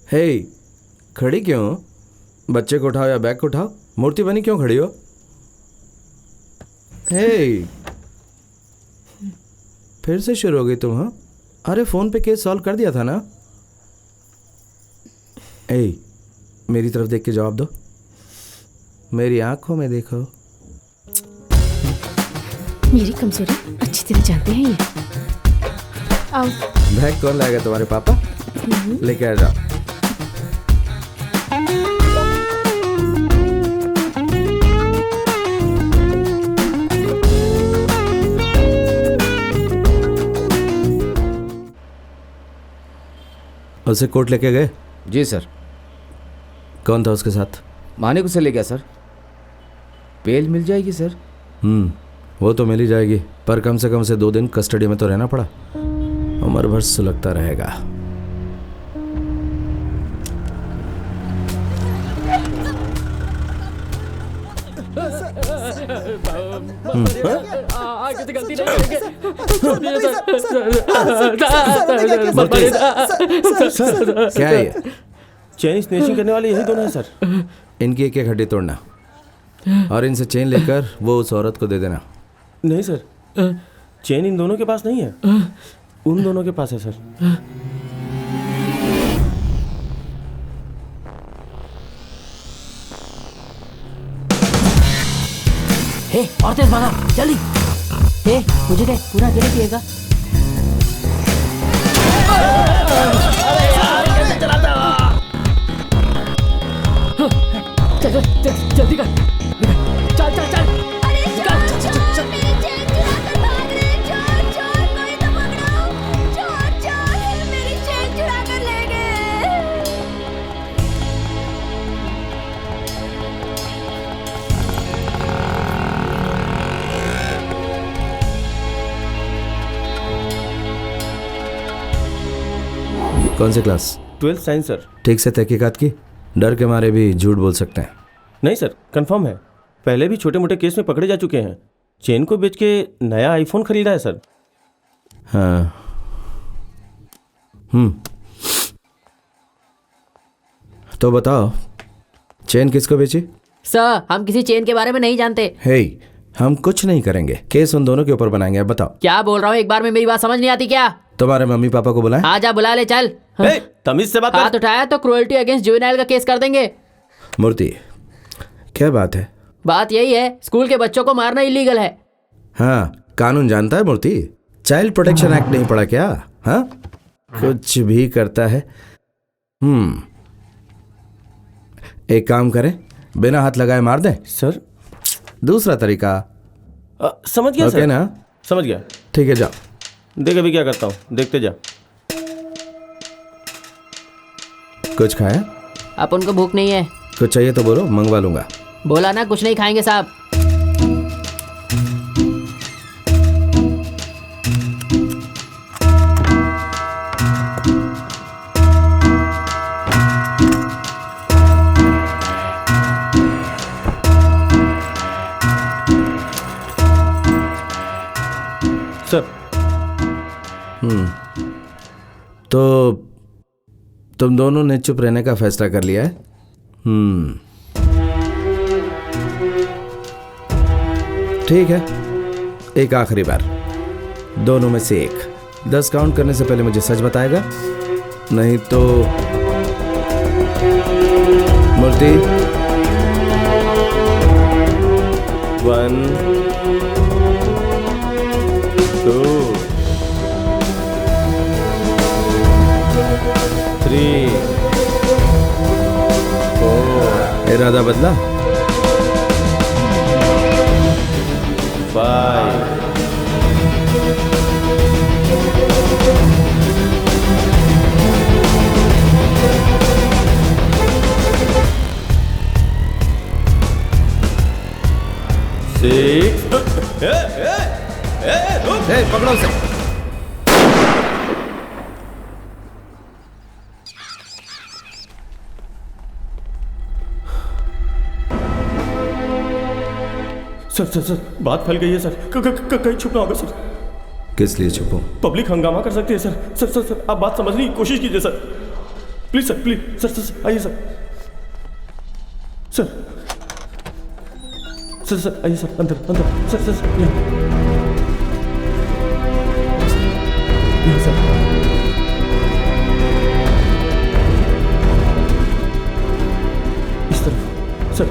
हे खड़ी क्यों हो? बच्चे को उठाओ या बैग को उठाओ। मूर्ति बनी क्यों खड़ी हो? हे फिर से शुरू हो गई तुम? हाँ अरे फोन पे केस सॉल्व कर दिया था ना। मेरी तरफ देख के जवाब दो, मेरी आंखों में देखो। मेरी कमजोरी अच्छी तरह जानते हैं ये। आओ। बैग कौन लाएगा? तुम्हारे पापा लेके आ जाओ। उसे कोर्ट लेके गए? जी सर। कौन था उसके साथ? मानिक उसे ले गया सर। बेल मिल जाएगी सर? वो तो मिल ही जाएगी, पर कम से कम उसे 2 दिन कस्टडी में तो रहना पड़ा। उम्र भर सुलगता रहेगा। गलती क्या है ये? चेन स्नेचिंग करने वाले यही दोनों हैं सर। इनकी एक हड्डी तोड़ना और इनसे चेन लेकर वो उस औरत को दे देना। नहीं सर, चेन इन दोनों के पास नहीं है, उन दोनों के पास है सर। हे और तेज भागा जल्दी। हे मुझे दे, पूरा अकेले पिएगा। चल जल्दी कर, चल चल चल। कौन सी क्लास? 12th science sir. ठीक से तहकीकात की? डर के मारे भी झूठ बोल सकते हैं। नहीं सर, कंफर्म है। पहले भी छोटे मोटे केस में पकड़े जा चुके हैं। चेन को बेच के नया आईफोन खरीदा है सर। हाँ तो बताओ, चेन किसको बेची? सर हम किसी चेन के बारे में नहीं जानते। हे हम कुछ नहीं करेंगे, केस उन दोनों के ऊपर बनाएंगे। अब बताओ। क्या बोल रहा हूँ, एक बार में मेरी बात समझ नहीं आती क्या? तुम्हारे मम्मी पापा को बुलाएं? आजा बुला ले चल। तमीज से बात कर। हाथ उठाया तो क्रूएल्टी अगेंस्ट जुवेनाइल का केस कर देंगे। मूर्ति क्या बात है? बात यही है, स्कूल के बच्चों को मारना इलीगल है। हाँ कानून जानता है मूर्ति? चाइल्ड प्रोटेक्शन एक्ट नहीं पढ़ा क्या? हाँ कुछ भी करता है। एक काम करें, बिना हाथ लगाए मार दें? सर दूसरा तरीका समझ गया सर ना? समझ गया। ठीक है जाओ। देख अभी क्या करता हूँ, देखते जा। कुछ खाया? अब उनको भूख नहीं है। कुछ चाहिए तो बोलो, मंगवा लूंगा। बोला ना कुछ नहीं खाएंगे साहब। सर तो तुम दोनों ने चुप रहने का फैसला कर लिया है? ठीक है, एक आखिरी बार, दोनों में से एक 10 काउंट करने से पहले मुझे सच बताएगा नहीं तो मूर्ति 1 2 3 4 इरादा बदला 5 पकड़ो उसे। सर बात फैल गई है सर। कहीं छुपना होगा सर। किस लिए छुपो? पब्लिक हंगामा कर सकती है सर। सर आप बात समझने की कोशिश कीजिए sir. Please sir, please sir आइए सर। सर आइए सर, अंदर सर यहाँ सर। इस तरफ सर,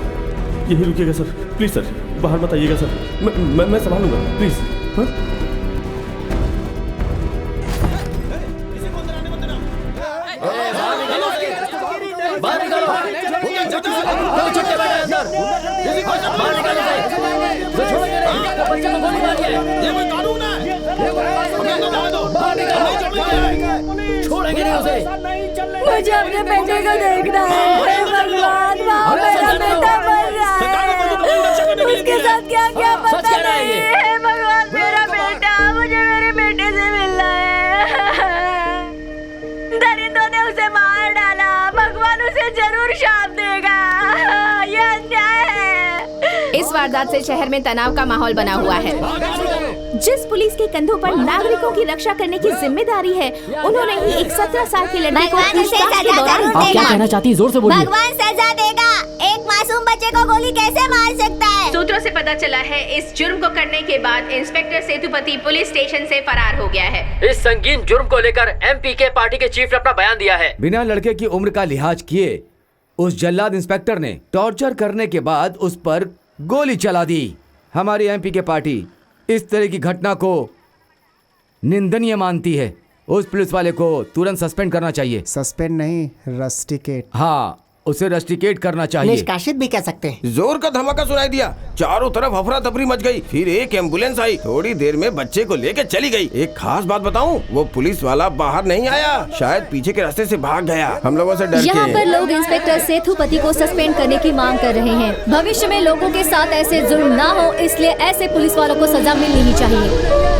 यही रुकिएगा सर। प्लीज सर, बाहर मत आइएगा सर। मैं संभालूंगा, प्लीज। हाँ? छोड़ेंगे नहीं उसे। मुझे अपने बेटे को देखना है। हे भगवान, वहाँ मेरा बेटा मर रहा है। उसके साथ क्या क्या पता नहीं। हे भगवान, मेरा बेटा, मुझे मेरे बेटे से मिलना है। दरिंदों ने उसे मार डाला। भगवान उसे जरूर शाप देगा। ये अन्याय है। इस वारदात से शहर में तनाव का माहौल बना हुआ है। जिस पुलिस के कंधों पर नागरिकों की रक्षा करने की जिम्मेदारी है, उन्होंने ही एक 17 साल की लड़की को पूछताछ के दौरान आप क्या कहना चाहती हैं? जोर से बोलिए। भगवान सजा देगा। एक मासूम बच्चे को गोली कैसे मार सकता है? सूत्रों से पता चला है इस जुर्म को करने के बाद इंस्पेक्टर सेतुपति पुलिस स्टेशन से फरार हो गया है। इस संगीन जुर्म को लेकर एमपीके पार्टी के चीफ ने अपना बयान दिया है। बिना लड़के की उम्र का लिहाज किए उस जल्लाद इंस्पेक्टर ने टॉर्चर करने के बाद उस पर गोली चला दी। हमारी एमपीके पार्टी इस तरह की घटना को निंदनीय मानती है। उस पुलिस वाले को तुरंत सस्पेंड करना चाहिए। सस्पेंड नहीं, रस्टिकेट। हाँ, उसे रस्टिकेट करना चाहिए। निष्कासित भी कह सकते हैं। जोर का धमाका सुनाई दिया, चारों तरफ अफरा तफरी मच गई। फिर एक एम्बुलेंस आई, थोड़ी देर में बच्चे को लेके चली गई। एक खास बात बताऊं, वो पुलिस वाला बाहर नहीं आया, शायद पीछे के रास्ते से भाग गया। हम लोगों से डर यहाँ के पर लोग इंस्पेक्टर सेतुपति को सस्पेंड करने की मांग कर रहे हैं। भविष्य में लोगों के साथ ऐसे जुर्म ना हो, इसलिए ऐसे पुलिस वालों को सजा मिलनी ही चाहिए।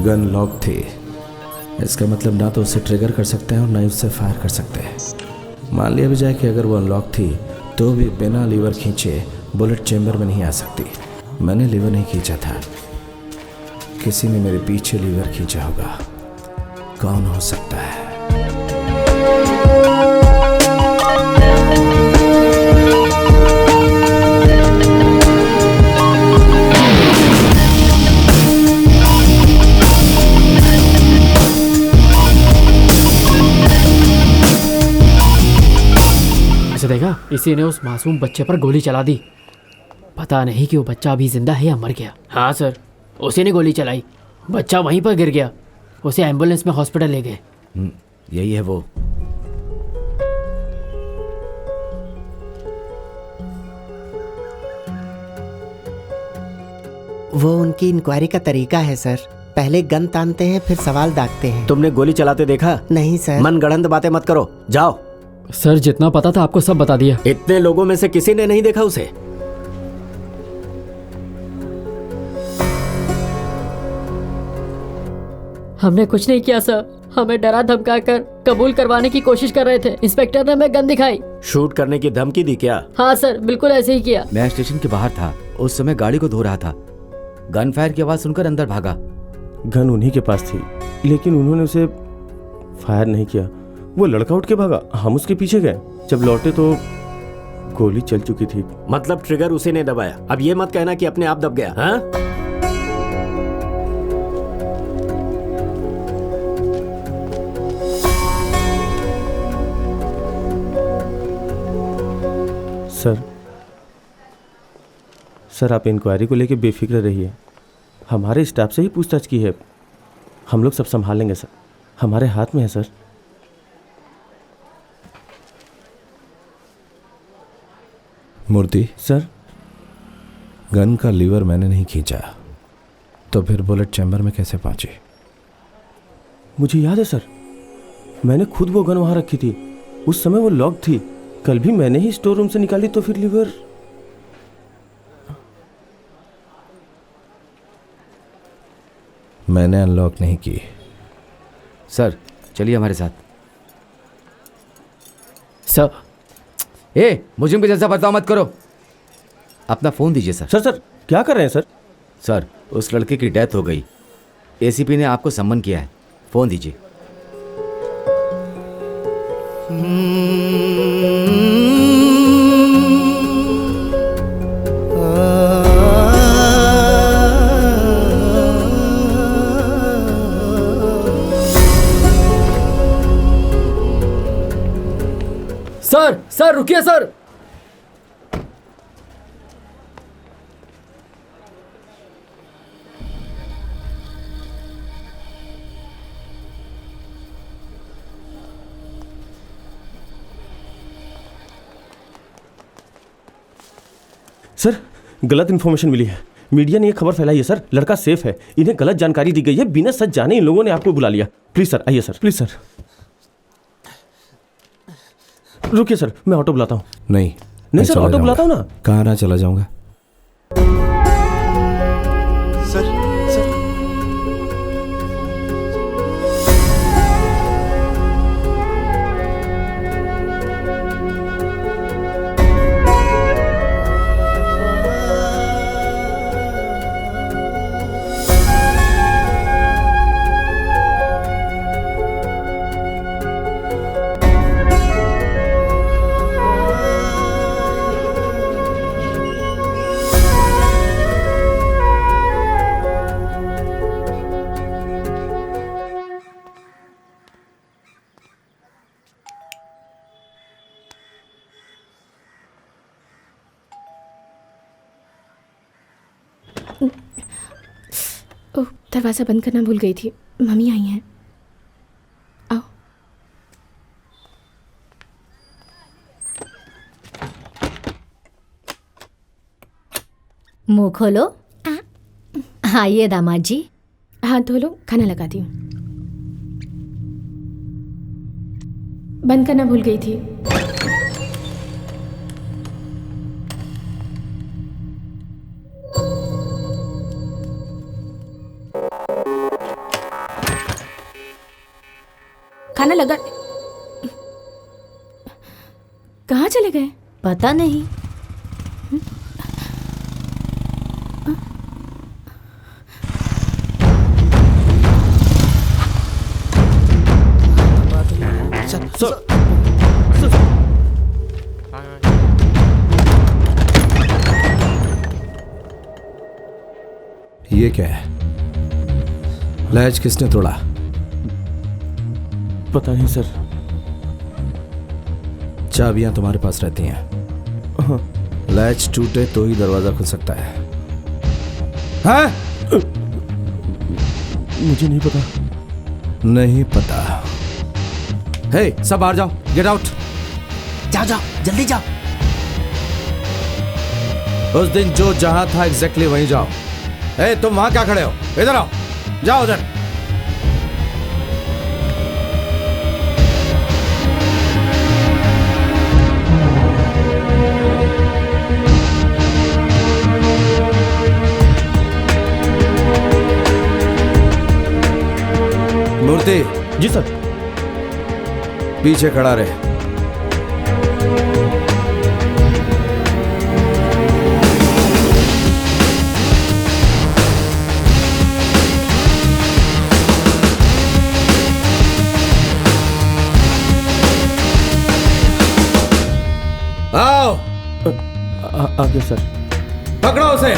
गन लॉक थी, इसका मतलब ना तो उसे ट्रिगर कर सकते हैं और ना ही उससे फायर कर सकते हैं। मान लिया भी जाए कि अगर वो अनलॉक थी तो भी बिना लीवर खींचे बुलेट चेंबर में नहीं आ सकती। मैंने लीवर नहीं खींचा था, किसी ने मेरे पीछे लीवर खींचा होगा। कौन हो सकता है? देखा, इसी ने उस मासूम बच्चे पर गोली चला दी। पता नहीं कि वो बच्चा अभी जिंदा है या मर गया। हाँ सर, उसी ने गोली चलाई। बच्चा वहीं पर गिर गया। उसे एम्बुलेंस में हॉस्पिटल ले गए। यही है वो। वो उनकी इंक्वायरी का तरीका है सर। पहले गन तानते हैं, फिर सवाल दागते हैं। तुमने गोली चलाते देखा? नहीं सर। मनगढ़ंत बातें मत करो, जाओ। सर, जितना पता था आपको सब बता दिया। इतने लोगों में से किसी ने नहीं देखा उसे? हमने कुछ नहीं किया सर। हमें डरा धमका कर कबूल करवाने की कोशिश कर रहे थे। इंस्पेक्टर ने हमें गन दिखाई। शूट करने की धमकी दी क्या? हाँ सर, बिल्कुल ऐसे ही किया। मैं स्टेशन के बाहर था, उस समय गाड़ी को धो रहा था। गन फायर की आवाज सुनकर अंदर भागा। गन उन्हीं के पास थी, लेकिन उन्होंने उसे फायर नहीं किया। वो लड़का उठ के भागा, हम उसके पीछे गए। जब लौटे तो गोली चल चुकी थी। मतलब ट्रिगर उसी ने दबाया। अब ये मत कहना कि अपने आप दब गया। हाँ? सर आप इंक्वायरी को लेके बेफिक्र रहिए। हमारे स्टाफ से ही पूछताछ की है, हम लोग सब संभाल लेंगे सर, हमारे हाथ में है सर। मूर्ति सर, गन का लीवर मैंने नहीं खींचा, तो फिर बुलेट चैम्बर में कैसे पहुंची? मुझे याद है सर, मैंने खुद वो गन वहां रखी थी। उस समय वो लॉक थी। कल भी मैंने ही स्टोर रूम से निकाली, तो फिर लीवर। मैंने अनलॉक नहीं की। सर चलिए हमारे साथ। सर मुझे जैसा बर्ताव मत करो। अपना फोन दीजिए सर। सर क्या कर रहे हैं सर? सर उस लड़के की डेथ हो गई, एसीपी ने आपको सम्मन किया है। फोन दीजिए। सर रुकिए सर। सर गलत इन्फॉर्मेशन मिली है, मीडिया ने ये खबर फैलाई है सर। लड़का सेफ है, इन्हें गलत जानकारी दी गई है। बिना सच जाने इन लोगों ने आपको बुला लिया। प्लीज सर आइए सर, प्लीज सर। रुकिए सर, मैं ऑटो बुलाता हूँ। नहीं सर, ऑटो बुलाता हूँ ना। कहाँ ना चला जाऊंगा। सर ओह, दरवाज़ा बंद करना भूल गई थी। मम्मी आई हैं। आओ। मुंह खोलो। आइए दामाद जी। हाथ धो लो, खाना लगाती हूँ। बंद करना भूल गई थी। खाना लगा। कहाँ चले गए? पता नहीं। ये क्या है? लैच किसने तोड़ा? पता नहीं सर। चाबियां तुम्हारे पास रहती हैं। हाँ। लैच टूटे तो ही दरवाजा खुल सकता है। हाँ? मुझे नहीं पता। नहीं पता। हे, सब बाहर जाओ। Get out. जाओ जाओ, जल्दी जाओ। उस दिन जो जहां था एग्जैक्टली वहीं जाओ। ए, तुम वहां क्या खड़े हो? इधर आओ, जाओ उधर। मूर्ति, जी सर। पीछे खड़ा रहे। आओ। आगे सर। पकड़ो उसे।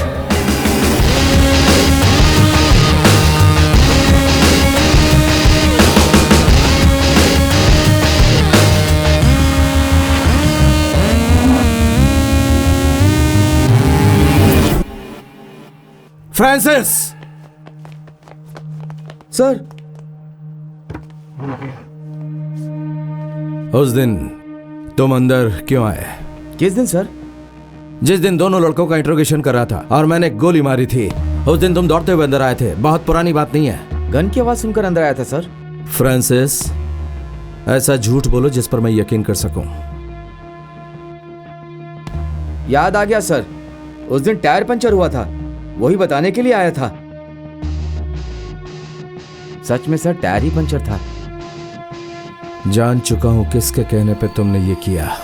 फ्रांसिस। सर। उस दिन तुम अंदर क्यों आए? किस दिन सर? जिस दिन दोनों लड़कों का इंट्रोगेशन कर रहा था और मैंने गोली मारी थी, उस दिन तुम दौड़ते हुए अंदर आए थे। बहुत पुरानी बात नहीं है। गन की आवाज सुनकर अंदर आया था सर। फ्रांसिस, ऐसा झूठ बोलो जिस पर मैं यकीन कर सकूं। याद आ गया सर, उस दिन टायर पंचर हुआ था, वही बताने के लिए आया था। सच में सर टायर ही पंचर था। जान चुका हूं किसके कहने पे तुमने ये किया।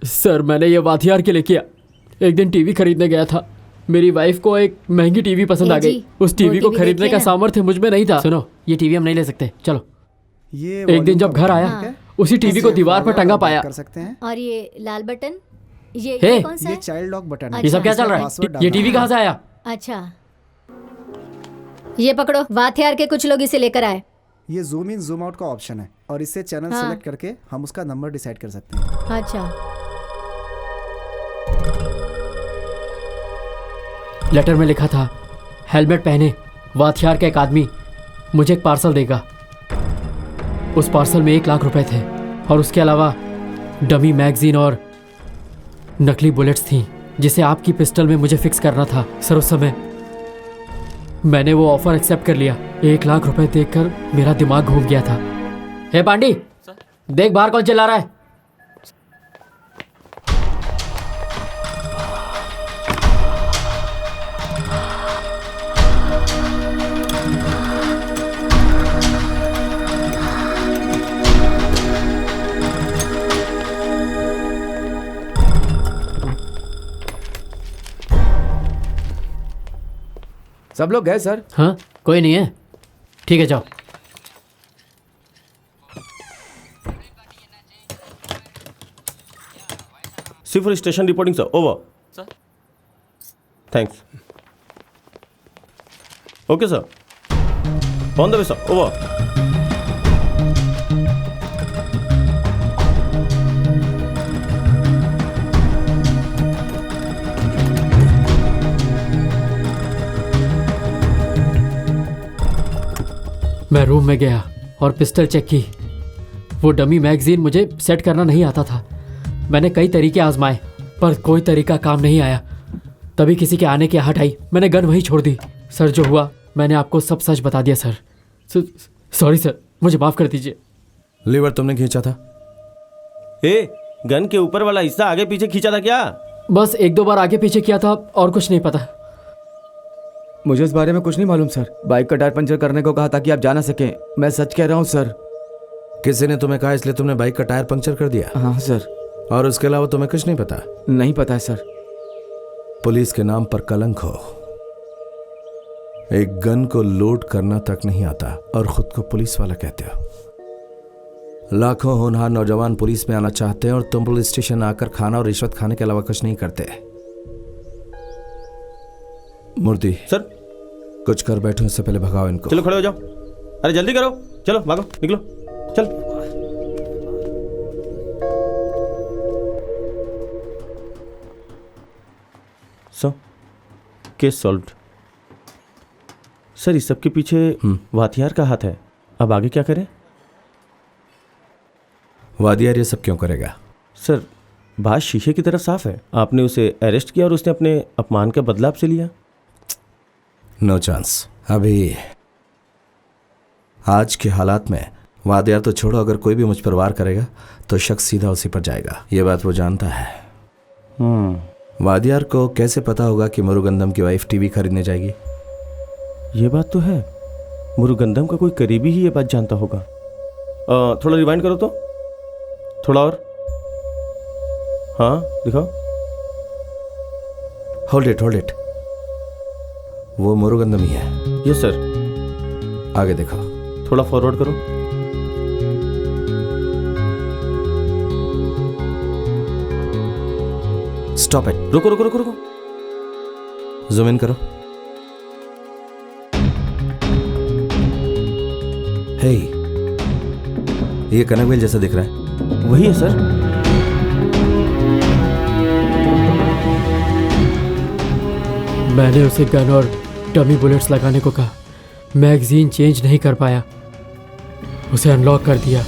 सर मैंने ये वाथियार के लिए किया। एक दिन टीवी खरीदने गया था, मेरी वाइफ को एक महंगी टीवी पसंद आ गई। उस टीवी को खरीदने का सामर्थ्य मुझ में नहीं था। सुनो, ये टीवी हम नहीं ले सकते, चलो। ये एक दिन जब घर आया, उसी टीवी को दीवार पर टंगा पाया। कर सकते हैं। और ये लाल बटन, ये हे, कौन सा ये है? चाइल्ड लॉक बटन है। ये सब क्या चल रहा है? ये टीवी कहाँ से आया? अच्छा, ये पकड़ो। वाथियार के कुछ लोग इसे लेकर आए। ये जूम इन जूम आउट का ऑप्शन है और इससे चैनल हाँ। सेलेक्ट करके हम उसका नंबर डिसाइड कर सकते हैं। अच्छा, लेटर में लिखा था, हेलमेट पहने वाथियार का एक आदमी मुझे एक पार्सल देगा। उस पार्सल में 1 लाख रुपए थे और उसके अलावा डमी मैगजीन और नकली बुलेट्स थी जिसे आपकी पिस्टल में मुझे फिक्स करना था। सर उस समय मैंने वो ऑफर एक्सेप्ट कर लिया। 1 लाख रुपए देखकर मेरा दिमाग घूम गया था। हे पांडी, देख बाहर कौन चिल्ला रहा है। सब लोग गए सर? हाँ, कोई नहीं है। ठीक है, जाओ। सिर्फ station reporting sir, over sir. Thanks. Okay sir, on the way sir, over. मैं रूम में गया और पिस्टल चेक की। वो डमी मैगजीन मुझे सेट करना नहीं आता था। मैंने कई तरीके आजमाए पर कोई तरीका काम नहीं आया। तभी किसी के आने की आहट आई, मैंने गन वहीं छोड़ दी। सर जो हुआ मैंने आपको सब सच बता दिया सर। सॉरी सर, मुझे माफ़ कर दीजिए। लीवर तुमने खींचा था? गन के ऊपर वाला हिस्सा आगे पीछे खींचा था क्या? बस 1-2 बार आगे पीछे किया था और कुछ नहीं पता। मुझे इस बारे में कुछ नहीं मालूम सर। बाइक का टायर पंचर करने को कहा ताकि आप जा ना सकें। मैं सच कह रहा हूँ सर। किसी ने तुम्हें कहा इसलिए तुमने बाइक का टायर पंक्चर कर दिया? हाँ सर। और उसके अलावा तुम्हें कुछ नहीं पता? नहीं पता है सर। पुलिस के नाम पर कलंक हो। एक गन को लोड करना तक नहीं आता और खुद को पुलिस वाला कहते हो। लाखों होनहार नौजवान पुलिस में आना चाहते हैं और तुम पुलिस स्टेशन आकर खाना और रिश्वत खाने के अलावा कुछ नहीं करते। मूर्ति सर, कुछ कर बैठो, इससे पहले भगाओ इनको। चलो खड़े हो जाओ। अरे जल्दी करो, चलो भागो, निकलो, चल। So case solved. सर इस सब के पीछे वाथियार का हाथ है। अब आगे क्या करें? वादियार ये सब क्यों करेगा? सर बात शीशे की तरफ साफ है। आपने उसे अरेस्ट किया और उसने अपने अपमान का बदला आपसे लिया। No chance. अभी आज के हालात में वादियार तो छोड़ो, अगर कोई भी मुझ पर वार करेगा तो शख्स सीधा उसी पर जाएगा। ये बात वो जानता है। वादियार को कैसे पता होगा कि मुरुगंदम की वाइफ टीवी खरीदने जाएगी? ये बात तो है, मुरुगंदम का कोई करीबी ही ये बात जानता होगा। थोड़ा रिवाइंड करो तो, थोड़ा और। हाँ दिखाओ। Hold it. वो मुरुगंदम ही है। Yes sir. आगे देखो। थोड़ा फॉरवर्ड करो। Stop it. रुको। जूम इन करो। हे, ये कनकवेल जैसा दिख रहा है। वही है सर। मैंने उसे गन और डमी बुलेट्स लगाने को कहा। मैगजीन चेंज नहीं कर पाया, उसे अनलॉक कर दिया।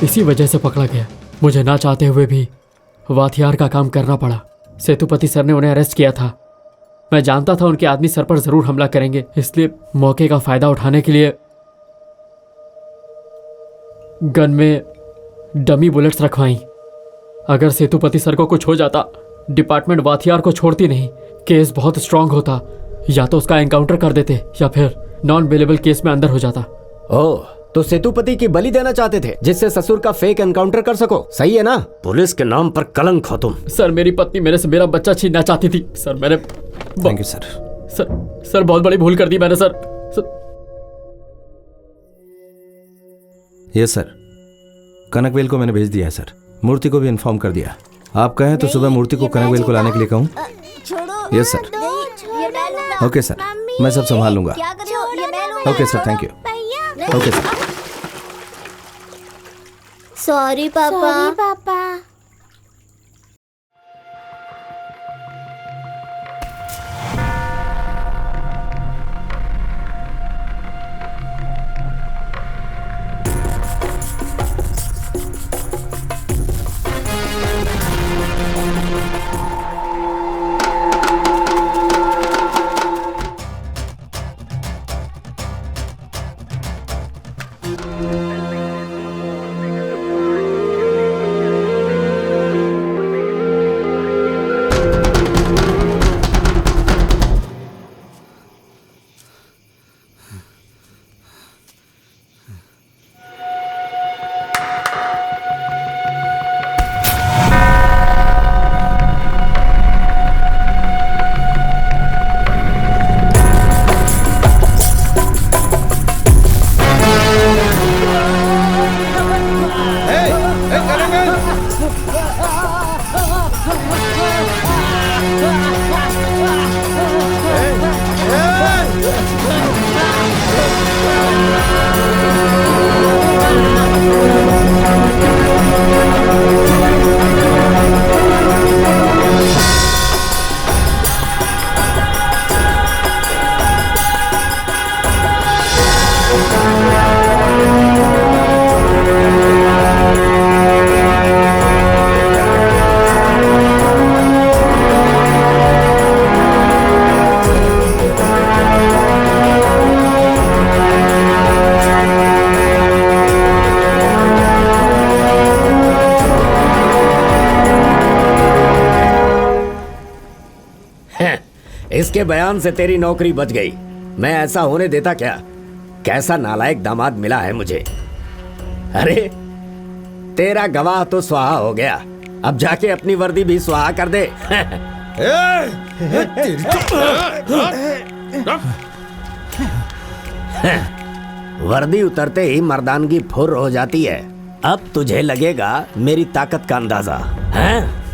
इसी वजह से पकड़ा गया। मुझे ना चाहते हुए भी वाथियार का काम करना पड़ा। सेतुपति सर ने उन्हें अरेस्ट किया था। मैं जानता था उनके आदमी सर पर जरूर हमला करेंगे, इसलिए मौके का फायदा उठाने के लिए गन में डमी बुलेट्स रखवाई। अगर सेतुपति सर को कुछ हो जाता, डिपार्टमेंट वाथियार को छोड़ती नहीं। केस बहुत स्ट्रांग होता। या तो उसका एनकाउंटर कर देते या फिर नॉन बेलेबल केस में अंदर हो जाता। ओह, तो सेतुपति की बलि देना चाहते थे जिससे ससुर का फेक एनकाउंटर कर सको। सही है ना? पुलिस के नाम पर कलंक हो तुम। सर, मेरी पत्नी मेरे से मेरा बच्चा छीनना चाहती थी। सर मैंने थैंक यू सर। सर बहुत बड़ी भूल कर दी मैंने सर। यस सर, कनकवेल को मैंने भेज दिया है सर। मूर्ति को भी इन्फॉर्म कर दिया। आप कहें तो सुबह मूर्ति को कनकवेल को लाने के लिए कहूँ? Yes sir. ओके सर, मैं सब संभाल लूंगा। Okay sir, thank you. Okay sir. Sorry पापा। इसके बयान से तेरी नौकरी बच गई। मैं ऐसा होने देता क्या? कैसा नालायक दामाद मिला है मुझे। अरे तेरा गवाह तो स्वाहा हो गया, अब जाके अपनी वर्दी भी स्वाहा कर दे। वर्दी उतरते ही मर्दानगी फुर हो जाती है। अब तुझे लगेगा मेरी ताकत का अंदाजा है?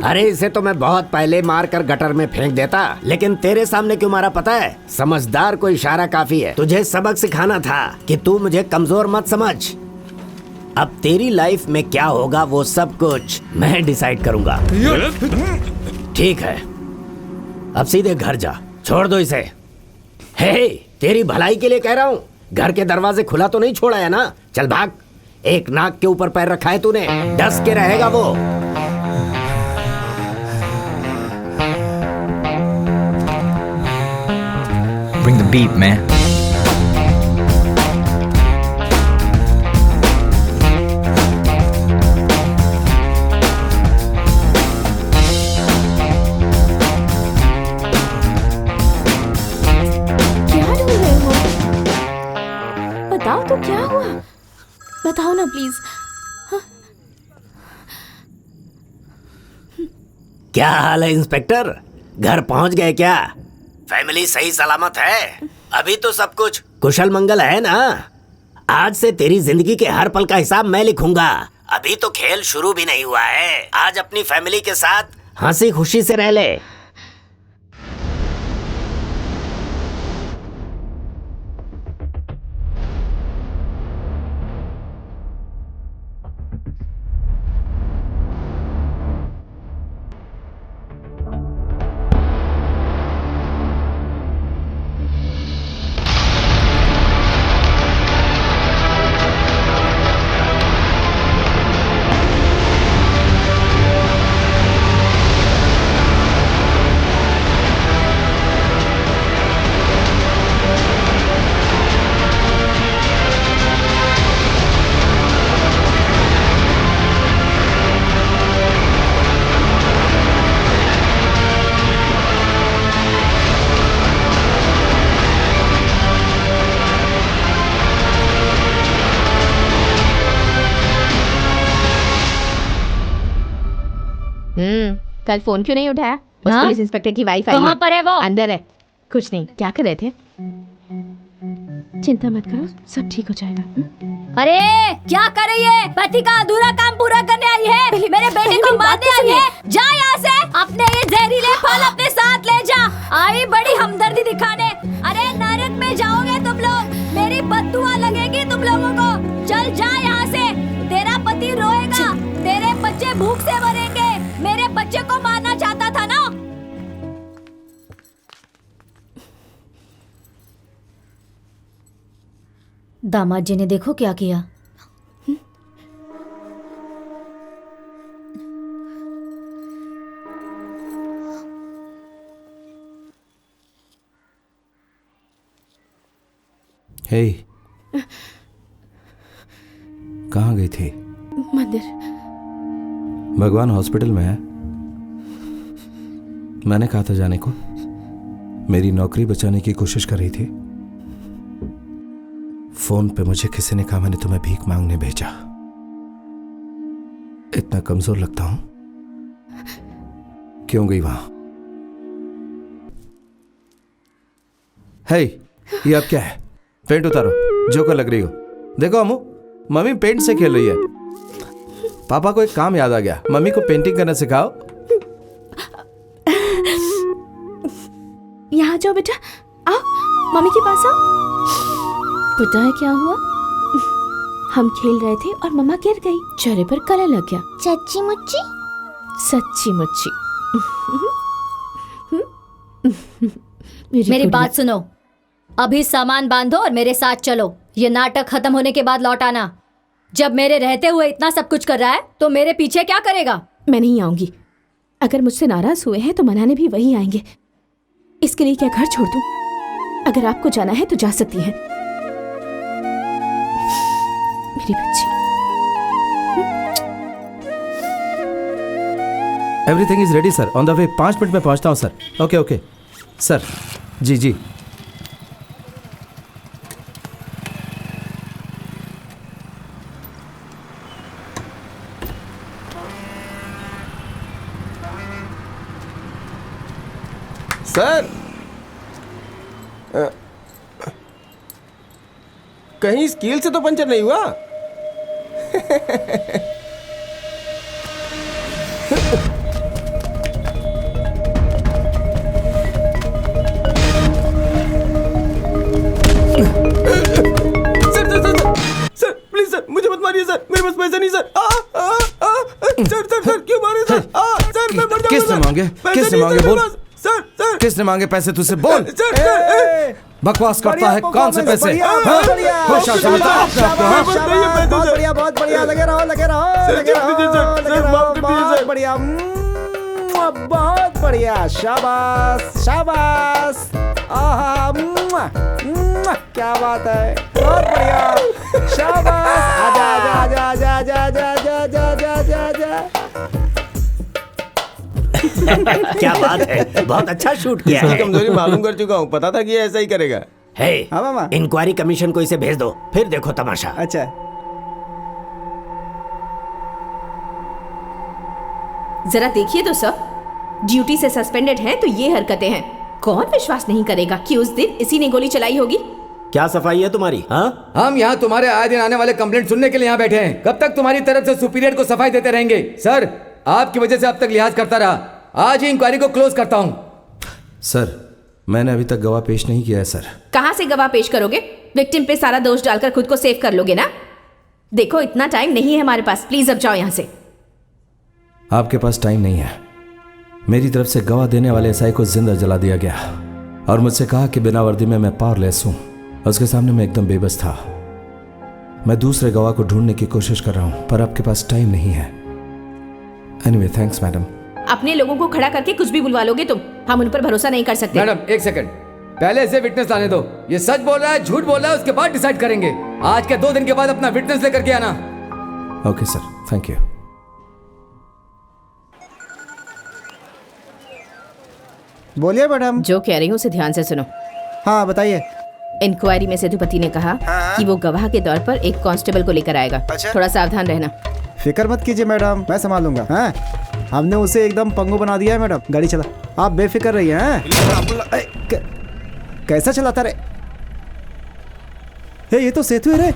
अरे इसे तो मैं बहुत पहले मार कर गटर में फेंक देता, लेकिन तेरे सामने क्यों मारा पता है? समझदार को इशारा काफी है। तुझे सबक सिखाना था कि तू मुझे कमजोर मत समझ। अब तेरी लाइफ में क्या होगा वो सब कुछ मैं डिसाइड करूंगा। ठीक है, अब सीधे घर जा, छोड़ दो इसे। हे, तेरी भलाई के लिए कह रहा हूँ। घर के दरवाजे खुला तो नहीं छोड़ा है ना? चल भाग। एक नाक के ऊपर पैर रखा है तूने, डस के रहेगा वो। Bring the beat, man. बताओ ना प्लीज। क्या हाल है इंस्पेक्टर? घर पहुंच गए क्या? फैमिली सही सलामत है? अभी तो सब कुछ कुशल मंगल है ना? आज से तेरी जिंदगी के हर पल का हिसाब मैं लिखूंगा। अभी तो खेल शुरू भी नहीं हुआ है। आज अपनी फैमिली के साथ हंसी खुशी से रह ले। कल फोन क्यों नहीं उठाया? उस हाँ? पुलिस इंस्पेक्टर की वाइफ आई कहाँ पर है वो? अंदर है। कुछ नहीं, क्या कर रहे थे? चिंता मत करो, सब ठीक हो जाएगा। अरे क्या कर रही है? पति का अधूरा काम पूरा करने आई है, मेरे बेटे को मारने आई है। जा यहाँ से, अपने ये जहरीले फल अपने साथ ले जा। आई बड़ी हमदर्दी दिखाने। अरे नरक में जाओगे तुम लोग, मेरी बददुआ लगेगी तुम लोगों को। चल जा यहाँ से, तेरा पति रोएगा, तेरे बच्चे भूख से मरेंगे। मेरे बच्चे को मारना चाहता था ना? दामाद जी ने देखो क्या किया। हे, कहाँ गई थी? मंदिर। भगवान हॉस्पिटल में है। मैंने कहा था जाने को। मेरी नौकरी बचाने की कोशिश कर रही थी। फोन पे मुझे किसी ने कहा मैंने तुम्हें भीख मांगने भेजा। इतना कमजोर लगता हूं? क्यों गई वहां? हे, ये अब क्या है? पेंट उतारो, जोकर लग रही हो। देखो अम्मू, मम्मी पेंट से खेल रही है। पापा को एक काम याद आ गया, मम्मी को पेंटिंग करना सिखाओ। यहाँ जाओ बेटा, आओ मम्मी के पास आओ। पता है क्या हुआ? हम खेल रहे थे और मम्मा गिर गई, चेहरे पर काला लग गया। सच्ची मुच्ची? सच्ची मुच्ची। मेरी बात सुनो, अभी सामान बांधो और मेरे साथ चलो। ये नाटक खत्म होने के बाद लौट आना। जब मेरे रहते हुए इतना सब कुछ कर रहा है तो मेरे पीछे क्या करेगा? मैं नहीं आऊंगी। अगर मुझसे नाराज हुए हैं तो मनाने भी वही आएंगे। इसके लिए क्या घर छोड़ दूं? अगर आपको जाना है तो जा सकती हैं। मेरी बच्ची। Everything is ready sir, on the way. 5 minute में पहुंचता हूं सर। Okay okay sir. जी जी। सर, कहीं स्कील से तो पंचर नहीं हुआ? सर प्लीज सर, मुझे मत मारिए सर, मेरे पास पैसा नहीं सर। सर क्यों मारे सर? सर मैं मर जाऊंगा। किसने मांगे? किसने मांगे? बोल सर। किसने मांगे पैसे? तुझसे बोल। बकवास करता है, कौन से पैसे? बहुत बढ़िया, बहुत बढ़िया। लगे रहो, लगे रहो, लगे रहो, लगे रहो। बहुत बढ़िया, बहुत बढ़िया। शाबाश, शाबाश। आहा, क्या बात है, बहुत बढ़िया। शाबाश। आजा आजा आजा आजा आजा आजा आजा आजा आजा आजा। क्या बात है, बहुत अच्छा शूट किया है। कमजोरी मालूम कर चुका हूँ, पता था कि ये ऐसा ही करेगा। हे, इंक्वायरी कमीशन को इसे भेज दो, फिर देखो तमाशा। अच्छा। जरा देखिए तो सर, ड्यूटी से सस्पेंडेड हैं तो ये हरकतें हैं। कौन विश्वास नहीं करेगा कि उस दिन इसी ने गोली चलाई होगी। क्या सफाई है तुम्हारी? हाँ, हम यहाँ तुम्हारे आए दिन आने वाले कंप्लेंट सुनने के लिए यहाँ बैठे हैं। कब तक तुम्हारी तरफ से सुपीरियर को सफाई देते रहेंगे? सर, आपकी वजह से अब तक लिहाज करता रहा, आज ही इंक्वायरी को क्लोज करता हूँ। सर, मैंने अभी तक गवाह पेश नहीं किया है सर। कहाँ से गवाह पेश करोगे? विक्टिम पे सारा दोष डालकर खुद को सेव कर लोगे ना? देखो, इतना टाइम नहीं है हमारे पास, प्लीज अब जाओ यहाँ से। आपके पास टाइम नहीं है। मेरी तरफ से गवाह देने वाले एसआई को जिंदा जला दिया गया और मुझसे कहा कि बिना वर्दी में मैं पावरलेस हूं। उसके सामने मैं एकदम बेबस था। मैं दूसरे गवाह को ढूंढने की कोशिश कर रहा हूं, पर आपके पास टाइम नहीं है। Anyway, thanks madam. अपने लोगों को खड़ा करके कुछ भी बुलवा लोगे तुम, हम उन पर भरोसा नहीं कर सकते। मैडम, एक सेकंड, पहले इसे विटनेस लाने दो। ये सच बोल रहा है, झूठ बोल रहा है, उसके बाद डिसाइड करेंगे। आज के 2 दिन के बाद अपना विटनेस लेकर के आना। Okay sir, thank you. बोलिए मैडम। जो कह रही हूँ उसे ध्यान से सुनो। हाँ बताइए। इंक्वायरी में सेतुपति ने कहा कि वो गवाह के तौर पर एक कांस्टेबल को लेकर आएगा। थोड़ा सावधान रहना। फिक्र मत कीजिए मैडम, मैं संभालूंगा। हाँ, हमने उसे एकदम पंगु बना दिया है मैडम। गाड़ी चला, आप बेफिक्र रहिए। कैसा चलाता रे? ये तो सेतु है रे।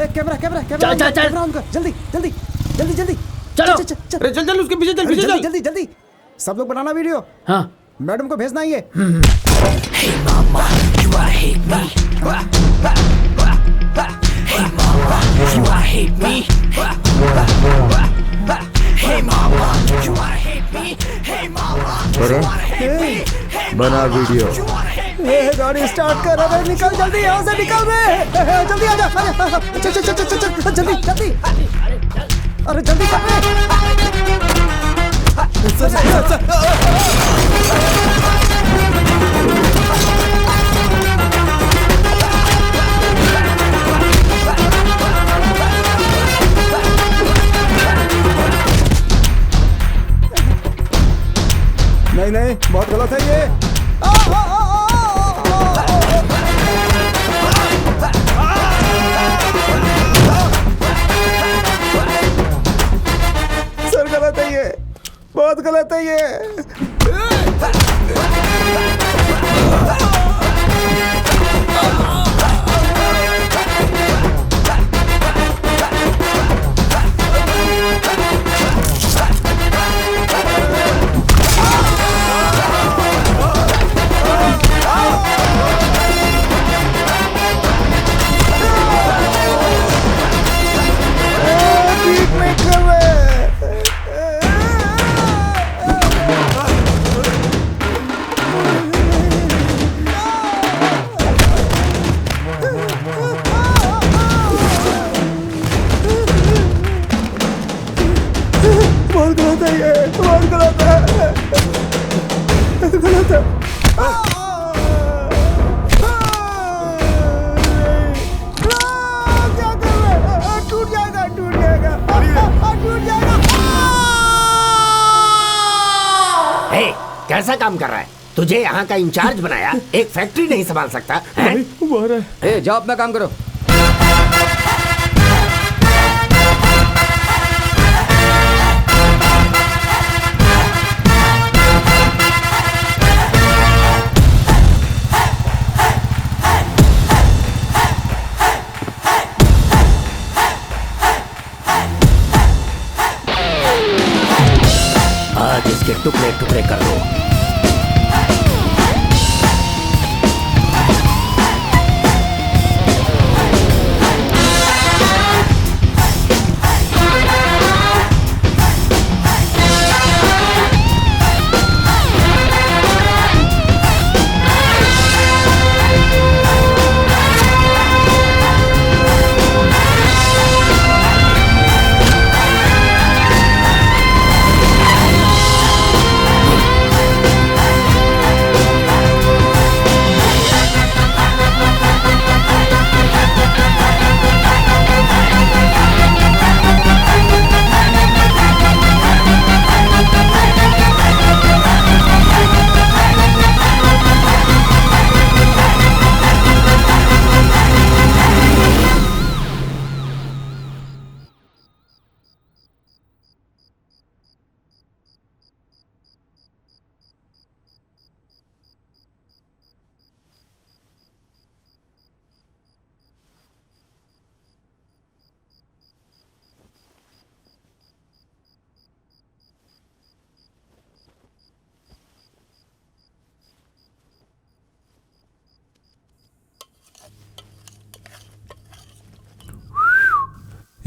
कैमरा उनका, जल्दी जल्दी जल्दी जल्दी चलो। चल उसके पीछे चल, पीछे चल। जल्दी जल्दी, सब लोग बनाना वीडियो। हाँ, मैडम को भेजना ही है। बना वीडियो। गाड़ी स्टार्ट कर, अबे निकल जल्दी यहाँ से, निकल बे, जल्दी आ जा। चल चल चल चल चल, जल्दी जल्दी, अरे जल्दी कर। नहीं नहीं, बहुत गलत है ये। सर गलत है ये, बहुत गलत है ये। कैसा काम कर रहा है? तुझे यहाँ का इंचार्ज बनाया, एक फैक्ट्री नहीं संभाल सकता है? जाओ अपना काम करो। आज इसके टुकड़े टुकड़े कर दो।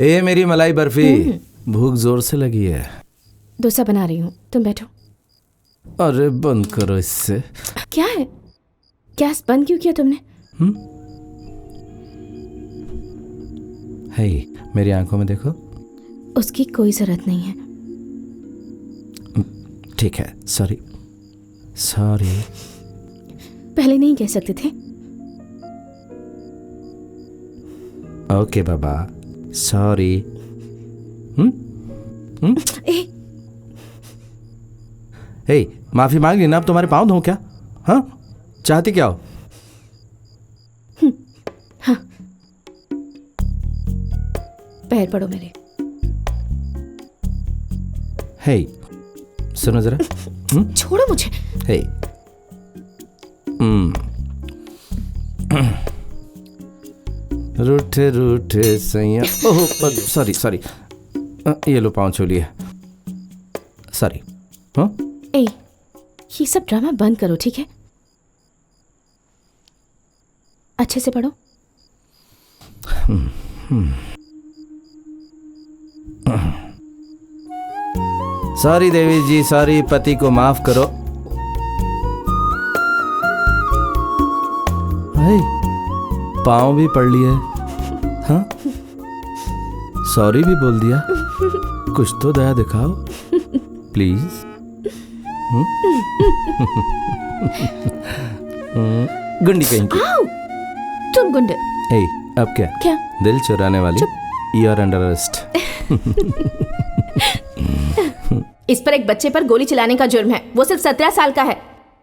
ए मेरी मलाई बर्फी, भूख जोर से लगी है। डोसा बना रही हूँ, तुम बैठो। अरे बंद करो इससे। क्या है? गैस बंद क्यों किया तुमने? हे, मेरी आंखों में देखो। उसकी कोई जरूरत नहीं है। ठीक है, सॉरी सॉरी। पहले नहीं कह सकते थे? ओके बाबा, सॉरी। हे, माफी मांग लेना, अब तुम्हारे पाँव धोऊं क्या? हाँ, चाहती क्या हो? हाँ, पैर पड़ो मेरे। हे, सुनो जरा। छोड़ो मुझे। हे, रूठे रूठे सैया। ओह सॉरी सॉरी, ये लो पाँव छू लिए, सॉरी। हाँ, ए, ये सब ड्रामा बंद करो, ठीक है? अच्छे से पढ़ो। सॉरी देवी जी, सॉरी, पति को माफ करो। पाँव भी पढ़ लिए। हाँ, सॉरी भी बोल दिया। कुछ तो दया दिखाओ प्लीज। गुंडी कहीं की। तुम गुंडे। हे, अब क्या? क्या? दिल चुराने वाली। You are under arrest. इस पर एक बच्चे पर गोली चलाने का जुर्म है। वो सिर्फ 17 साल का है।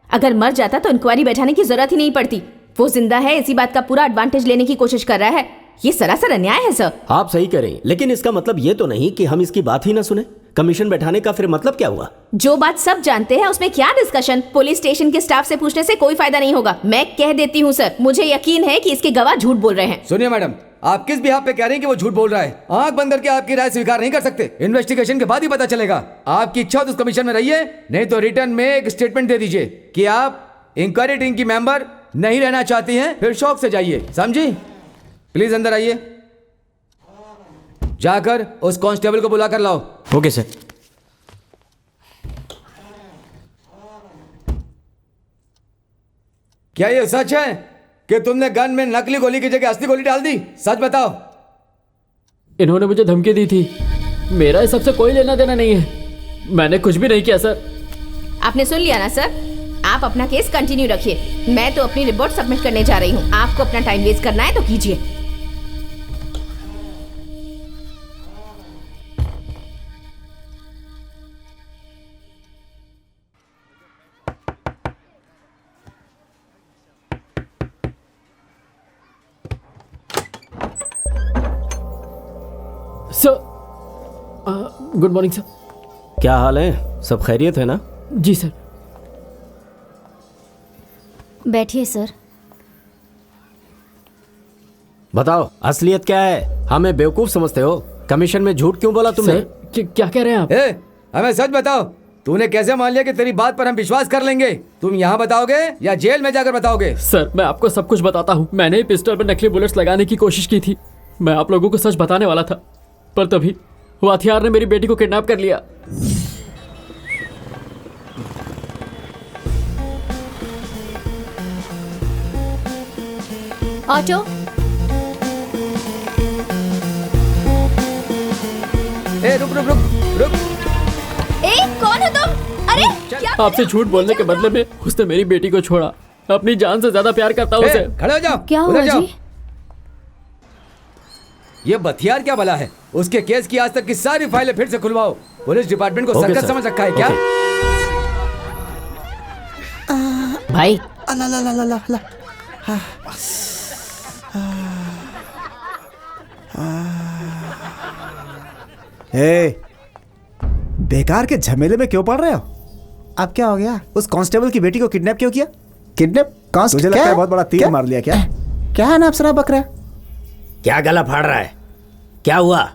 अगर मर जाता तो इंक्वायरी बैठाने की जरूरत ही नहीं पड़ती। वो जिंदा है, इसी बात का पूरा एडवांटेज लेने की कोशिश कर रहा है। ये सरासर अन्याय है सर। आप सही करें, लेकिन इसका मतलब ये तो नहीं कि हम इसकी बात ही ना सुने। कमीशन बैठाने का फिर मतलब क्या हुआ? जो बात सब जानते हैं उसमें क्या डिस्कशन? पुलिस स्टेशन के स्टाफ से पूछने से कोई फायदा नहीं होगा। मैं कह देती हूँ सर, मुझे यकीन है कि इसके गवाह झूठ बोल रहे हैं। सुनिए मैडम, आप किस बिहाफ पे कह रहे हैं कि वो झूठ बोल रहा है? आंख बंद करके आपकी राय स्वीकार नहीं कर सकते। इन्वेस्टिगेशन के बाद ही पता चलेगा। आपकी इच्छा हो तो उस कमीशन में रहिए, नहीं तो रिटर्न में एक स्टेटमेंट दे दीजिए कि आप इंक्वायरी टीम की मेंबर नहीं रहना चाहती हैं, फिर शौक से जाइए। समझी? प्लीज अंदर आइए। जाकर उस कांस्टेबल को बुला कर लाओ। Okay sir. क्या ये सच है कि तुमने गन में नकली गोली की जगह असली गोली डाल दी? सच बताओ। इन्होंने मुझे धमकी दी थी। मेरा इस सबसे कोई लेना देना नहीं है। मैंने कुछ भी नहीं किया सर। आपने सुन लिया ना सर? आप अपना केस कंटिन्यू रखिए। मैं तो अपनी रिपोर्ट सबमिट करने जा रही हूँ। आपको अपना टाइम वेस्ट करना है तो कीजिए। Sir, good morning sir. क्या हाल है? सब खैरियत है ना? जी सर। बैठिए सर। बताओ, असलियत क्या है? हमें बेवकूफ समझते हो? कमीशन में झूठ क्यों बोला तुमने? सर, क्या कह रहे हैं आप? हमें सच बताओ। तूने कैसे मान लिया कि तेरी बात पर हम विश्वास कर लेंगे? तुम यहाँ बताओगे या जेल में जाकर बताओगे? सर, मैं आपको सब कुछ बताता हूँ। मैंने पिस्टल पर नकली बुलेट्स लगाने की कोशिश की थी। मैं आप लोगों को सच बताने वाला था, पर तभी वो हथियार ने मेरी बेटी को किडनैप कर लिया। ऑटो। रुक रुक रुक रुक। कौन हो तुम? अरे आपसे झूठ बोलने के बदले में उसने मेरी बेटी को छोड़ा। अपनी जान से ज्यादा प्यार करता हूँ उसे। खड़े हो जाओ। क्या हुआ जी? ये बथियार क्या भला है? उसके केस की आज तक की सारी फाइलें फिर से खुलवाओ। पुलिस डिपार्टमेंट को सर्कस समझ रखा है क्या? भाई बेकार के झमेले में क्यों पड़ रहे हो? अब क्या हो गया? उस कांस्टेबल की बेटी को किडनैप क्यों किया? किडनैप? तुझे लगता है बहुत बड़ा तीर मार लिया क्या? क्या है ना अफसरा बकरा? क्या गला फाड़ रहा है? क्या हुआ?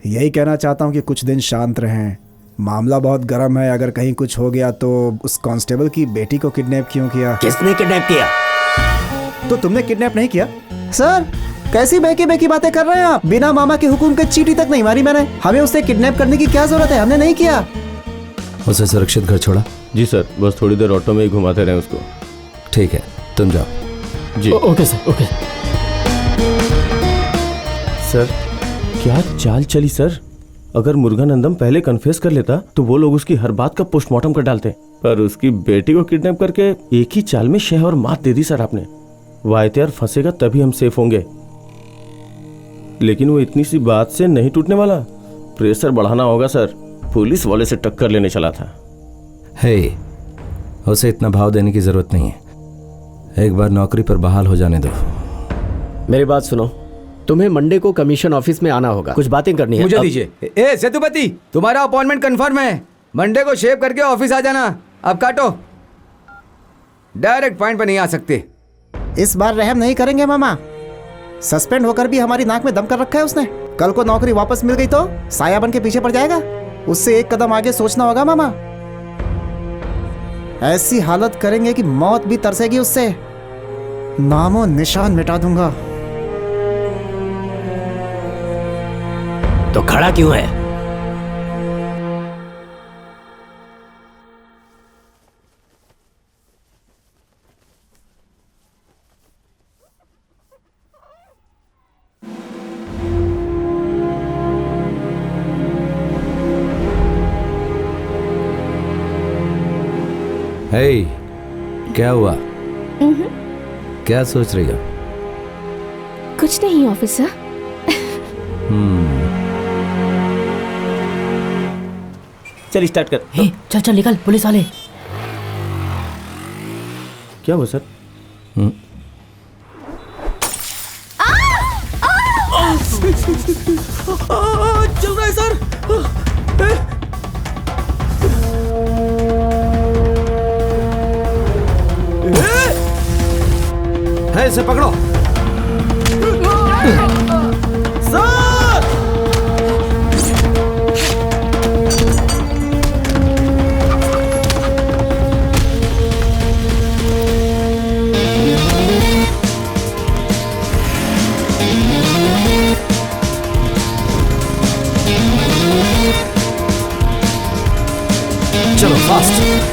यही कहना चाहता हूँ कि कुछ दिन शांत रहें। मामला बहुत गर्म है। अगर कहीं कुछ हो गया तो उस कांस्टेबल की बेटी को किडनैप क्यों किया? किसने किडनैप किया? तो तुमने किडनैप नहीं किया? सर, कैसी बहकी बहकी बातें कर रहे हैं आप? बिना मामा के हुक्म के चींटी तक नहीं मारी मैंने। हमें उससे किडनैप करने की क्या जरूरत है? हमने नहीं किया। उसे सुरक्षित घर छोड़ा? जी सर, बस थोड़ी देर ऑटो में ही घुमाते रहे उसको। ठीक है, तुम जाओ। जी ओके सर, ओके। सर क्या चाल चली सर। अगर मुरुगनंदम पहले कन्फेस कर लेता तो वो लोग उसकी हर बात का पोस्टमार्टम कर डालते, पर उसकी बेटी को किडनैप करके एक ही चाल में शह और मात दे दी सर आपने। वायतीआर फंसेगा तभी हम सेफ होंगे, लेकिन वो इतनी सी बात से नहीं टूटने वाला। प्रेशर बढ़ाना होगा सर। पुलिस वाले से टक्कर लेने चला था। हे, उसे इतना भाव देने की जरूरत नहीं है। एक बार नौकरी पर बहाल हो जाने दो। मेरी बात सुनो, तुम्हें मंडे को कमीशन ऑफिस में आना होगा, कुछ बातें करनी है। मुझे दीजिए। ए सेतुपति, तुम्हारा अपॉइंटमेंट कंफर्म है। मंडे को शेव करके ऑफिस आ जाना। अब काटो, डायरेक्ट पॉइंट पर नहीं आ सकते। इस बार रहम नहीं करेंगे मामा। सस्पेंड होकर भी हमारी नाक में दम कर रखा है उसने। कल को नौकरी वापस मिल गई तो साया बन के पीछे पड़ जाएगा। उससे एक कदम आगे सोचना होगा मामा। ऐसी हालत करेंगे कि मौत भी तरसेगी उससे। नामो निशान मिटा दूंगा। तो खड़ा क्यों है? हे, क्या हुआ? क्या सोच रही हो? कुछ नहीं ऑफिसर। चल स्टार्ट कर। हे, चल चल निकल, पुलिस वाले। क्या हुआ सर? चल रहा है सर। है, इसे पकड़ो। सर! चलो फास्ट।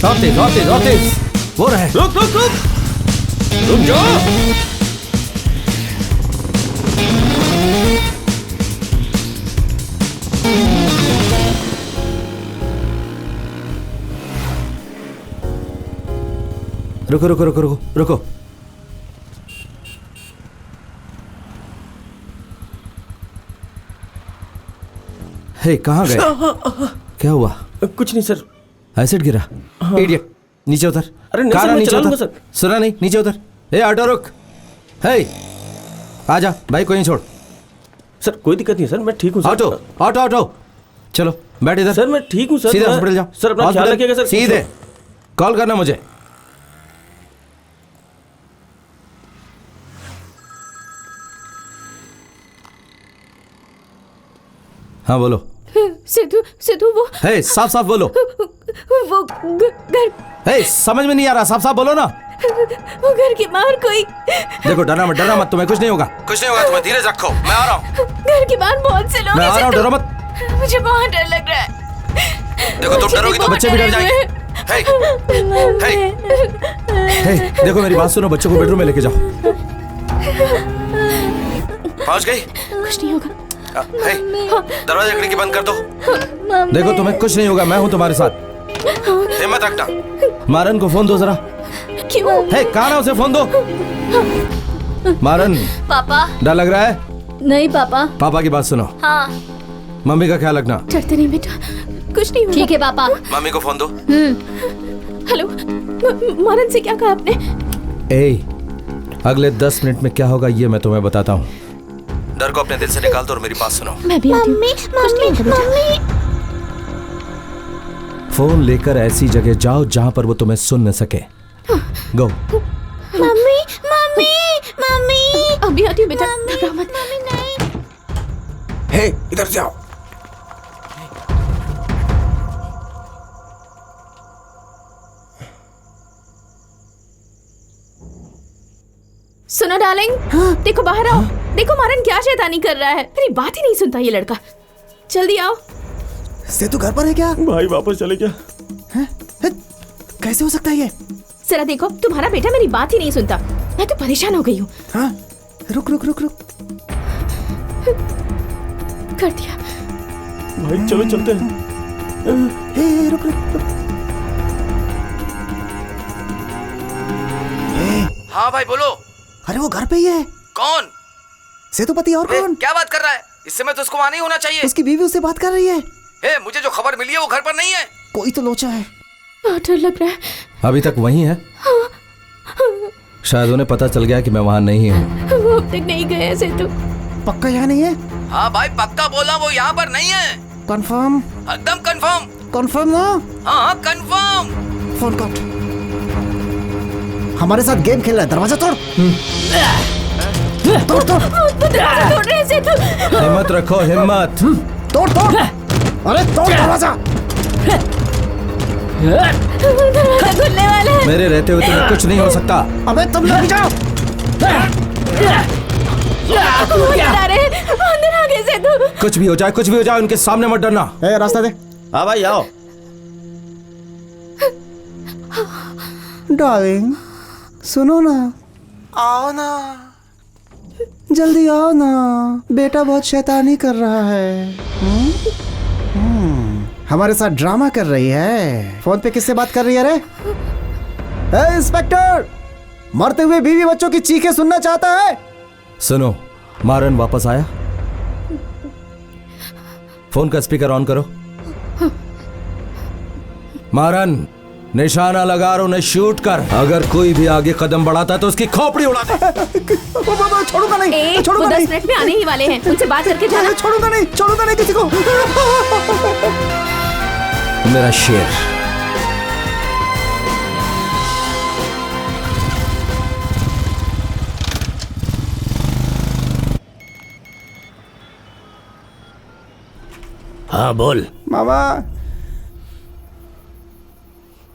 और तेज, और तेज, और तेज। वो रहे। रुक रुक रुक, रुक जाओ। रुको रुको रुको रुको रुको। हे, कहाँ गए? क्या हुआ? कुछ नहीं सर। एसिड गिरा। इडियट, नीचे उतर। अरे नहीं सर, मैं नीचे चला लूंगा उतर। सर। सुना नहीं? नीचे उतर। ए ऑटो रुक। हे, आजा, बाइक को यहीं छोड़। सर कोई दिक्कत नहीं सर, मैं ठीक हूँ सर। ऑटो ऑटो ऑटो, चलो बैठ इधर। सर मैं ठीक हूँ सर। सीधे मैं- हॉस्पिटल जाओ। सर अपना ख्याल हॉस्पिटल, रखिएगा सर। सीधे कॉल करना मुझे। हाँ बोलो। सिद्धू सिद्धू वो हे, साफ साफ बोलो। वो घर हे, समझ में नहीं आ रहा, साफ साफ बोलो ना। वो घर के बाहर कोई। देखो, डरना मत, तुम्हें कुछ नहीं होगा। कुछ नहीं होगा, तुम्हें धीरज रखो, मैं आ रहा हूँ। घर के बाहर बहुत से लोग मैं हैं, आ रहा हूँ, सिद्धू। डरो मत। मुझे बहुत डर लग रहा है। देखो, तुम डरोगी तो बच्चे भी डर जाएंगे। हे, हे, देखो मेरी बात सुनो, बच्चों को बेडरूम में लेके जाओ। पहुंच गई? कुछ नहीं होगा। हे, दरवाजा खिड़की बंद कर दो। देखो, तुम्हें कुछ नहीं होगा, मैं हूँ तुम्हारे साथ। हिम्मत रखना। मारन को फोन दो जरा। क्यों? हे, कहाँ ना, उसे फोन दो। मारन, पापा। डर लग रहा है? नहीं पापा। पापा की बात सुनो। हाँ। मम्मी का ख्याल रखना। डरते नहीं बेटा, कुछ नहीं होगा। ठीक है पापा। मम्मी को फोन दो। हेलो, मारन से क्या कहा आपने? ए, अगले 10 मिनट में क्या होगा ये मैं तुम्हें बताता हूँ। डर को अपने दिल से निकाल दो और मेरी बात सुनो। मैं भी आती हूँ। मम्मी फोन लेकर ऐसी जगह जाओ जहां पर वो तुम्हें सुन न सके। गो। मम्मी मम्मी मम्मी अभी आती हूँ बेटा, घबरा मत। मम्मी नहीं। हे, इधर से आओ। सुनो डार्लिंग, देखो बाहर आओ। देखो मारन क्या शैतानी कर रहा है, मेरी बात ही नहीं सुनता ये लड़का। जल्दी आओ। सेतु घर पर है क्या? भाई वापस चले क्या? कैसे हो सकता है ये? जरा देखो, तुम्हारा बेटा मेरी बात ही नहीं सुनता। मैं तो परेशान हो गई हूँ। हाँ, रुक रुक रुक रुक। कर दिया। भाई चलो चलते हैं। रुक रुक रुक। हाँ भाई बोलो। अरे वो घर पे ही है। कौन? सेतुपति और कौन? क्या बात कर रहा है? इस समय तो उसको वहाँ नहीं होना चाहिए। उसकी बीवी उससे बात कर रही है। मुझे जो खबर मिली है वो घर पर नहीं है। कोई तो लोचा है। डर लग रहा है। अभी तक वहीं है? शायद उन्हें पता चल गया कि मैं वहाँ नहीं हूँ। वो अब तक नहीं गए ऐसे तो। पक्का यहाँ नहीं है? हाँ भाई पक्का बोला, वो यहाँ पर नहीं है। कंफर्म? एकदम कंफर्म। कंफर्म ना? हाँ कंफर्म। फोन काट। हमारे साथ गेम खेल रहा है। दरवाजा तोड़। तोड़ तोड़। दरवाजा तोड़ रहे हैं तो। हिम्मत रखो, हिम्मत। तोड़ तोड़। अरे तोड़ दरवाजा। दरवाजा खुलने वाला है। मेरे रहते हुए तुम्हें कुछ नहीं हो सकता। अबे तुम लोग जाओ। अंदर आ गए से तो। कुछ भी हो जाए, कुछ भी हो जाए, उनके सामने मत डरना। रास्ता दे। हाँ भाई आओ। डार्लिंग सुनो ना, आओ ना, जल्दी आओ ना। बेटा बहुत शैतानी कर रहा है। हमारे साथ ड्रामा कर रही है। फोन पे किससे बात कर रही है रे? इंस्पेक्टर, मरते हुए बीवी बच्चों की चीखें सुनना चाहता है। सुनो, मारन वापस आया? फोन का स्पीकर ऑन करो। मारन, निशाना लगा और उन्हें शूट कर। अगर कोई भी आगे कदम बढ़ाता है तो उसकी खोपड़ी उड़ा दे। छोड़ूंगा नहीं, छोड़ूंगा नहीं। 10 मिनट में आने ही वाले हैं, उनसे बात करके जाना। छोड़ूंगा नहीं किसी को। मेरा शेर। हाँ बोल। मामा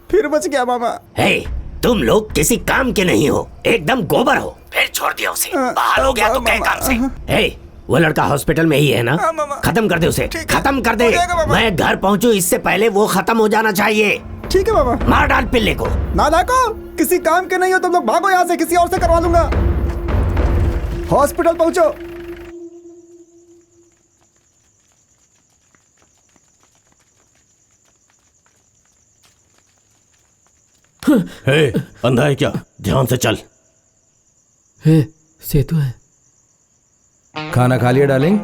फिर बच गया मामा। हे, तुम लोग किसी काम के नहीं हो, एकदम गोबर हो। फिर छोड़ दिया उसे, बाहर हो गया तो क्या काम से। हे, वो लड़का हॉस्पिटल में ही है ना? खत्म कर दे उसे, खत्म कर दे। मैं घर पहुंचूं इससे पहले वो खत्म हो जाना चाहिए। ठीक है मामा। मार डाल पिल्ले को। ना देखो, किसी काम के नहीं हो तुम लोग, भागो यहाँ से, किसी और से करवा लूंगा। हॉस्पिटल पहुंचो। हे, अंधा है क्या? ध्यान से चल। हे, सेतु है। खाना खा लिया डार्लिंग?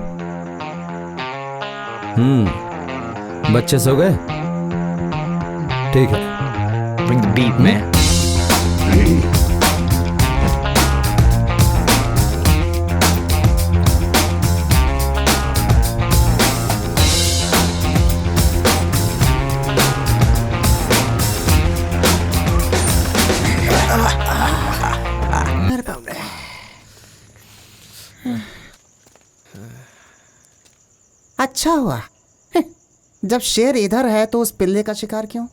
बच्चे सो गए? ठीक है। Bring the beat, man. अच्छा हुआ। जब शेर इधर है तो उस पिल्ले का शिकार क्यों?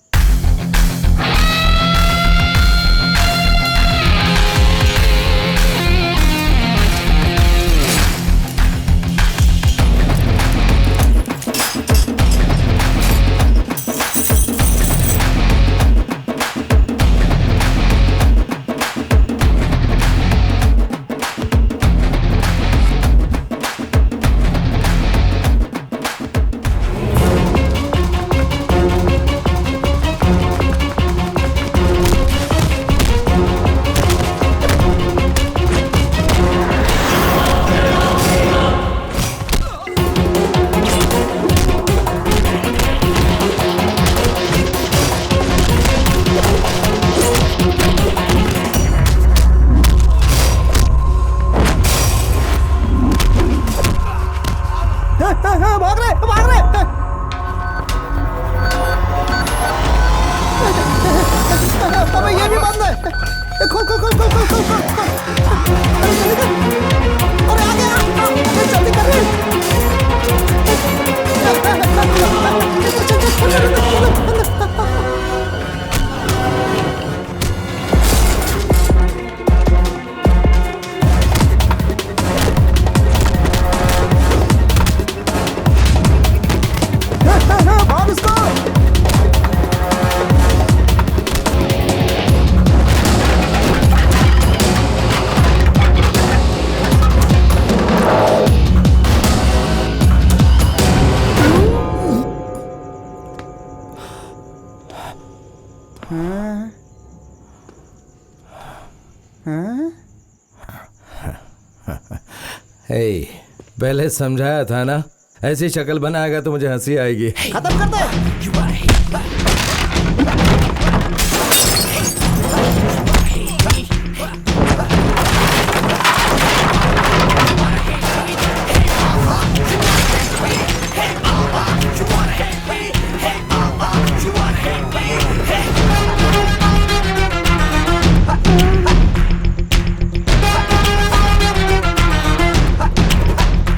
पहले समझाया था ना, ऐसी शक्ल बनाएगा तो मुझे हंसी आएगी। खत्म कर दे।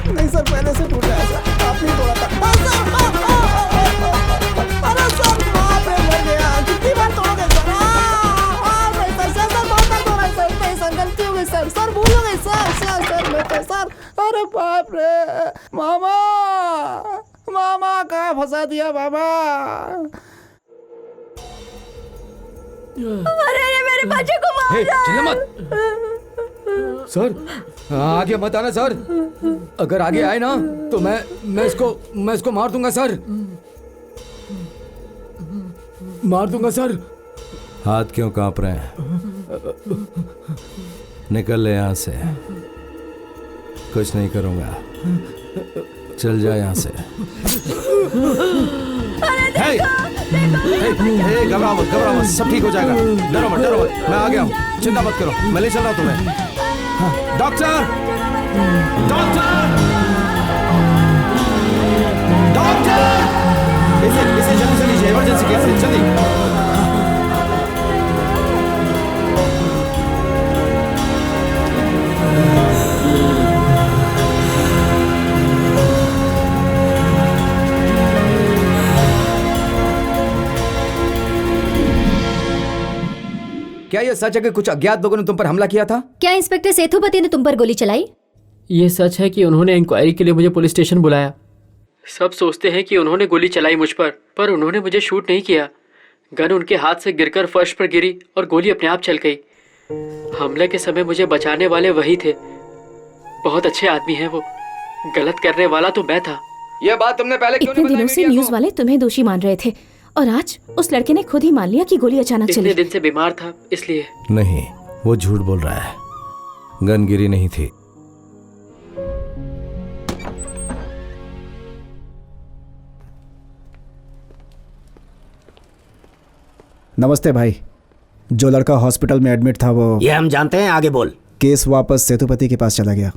नहीं सर, पहले से टूटा है सर, आपने तोड़ा था। अरे सर, बाप रे, मर गया। कितनी बार तोड़ोगे सर? नहीं सर, सर बहुत दर्द हो रहा है सर। नहीं सर, गलती हो गई सर। सर भूल हो गई सर। मैं तो सर, अरे बाप रे, मामा कहाँ फंसा दिया मामा? अरे ये मेरे बच्चे को मार रहा है। चिल्ला मत सर, आगे मत आना सर। अगर आगे आए ना तो मैं इसको मार दूंगा सर, मार दूंगा सर। हाथ क्यों कांप रहे हैं? निकल ले यहाँ से। कुछ नहीं करूंगा, चल जा यहाँ से। घबराओ मत, सब ठीक हो जाएगा। डरो मत, मैं आ गया हूँ, चिंता मत करो, मैं ले चल रहा हूँ तुम्हें। डॉक्टर, इसे जल्दी से लीजिए, इमरजेंसी केस है, जल्दी। क्या यह सच है कि कुछ अज्ञात लोगों ने तुम पर हमला किया था? क्या इंस्पेक्टर सेतुपति ने तुम पर गोली चलाई? ये सच है कि उन्होंने इंक्वायरी के लिए मुझे पुलिस स्टेशन बुलाया। सब सोचते हैं कि उन्होंने गोली चलाई मुझ पर उन्होंने मुझे शूट नहीं किया। गन उनके हाथ से गिरकर फर्श पर गिरी और गोली अपने आप चल गई। हमले के समय मुझे बचाने वाले वही थे। बहुत अच्छे आदमी हैं वो, गलत करने वाला तो मैं था। यह बात तुमने पहले क्यों नहीं इतने दिनों से न्यूज वाले तुम्हें दोषी मान रहे थे और आज उस लड़के ने खुद ही मान लिया कि गोली अचानक चली। इतने दिन से बीमार था इसलिए। नहीं, वो झूठ बोल रहा है, गन गिरी नहीं थी। नमस्ते भाई। जो लड़का हॉस्पिटल में एडमिट था वो। ये हम जानते हैं, आगे बोल। केस वापस सेतुपति के पास चला गया।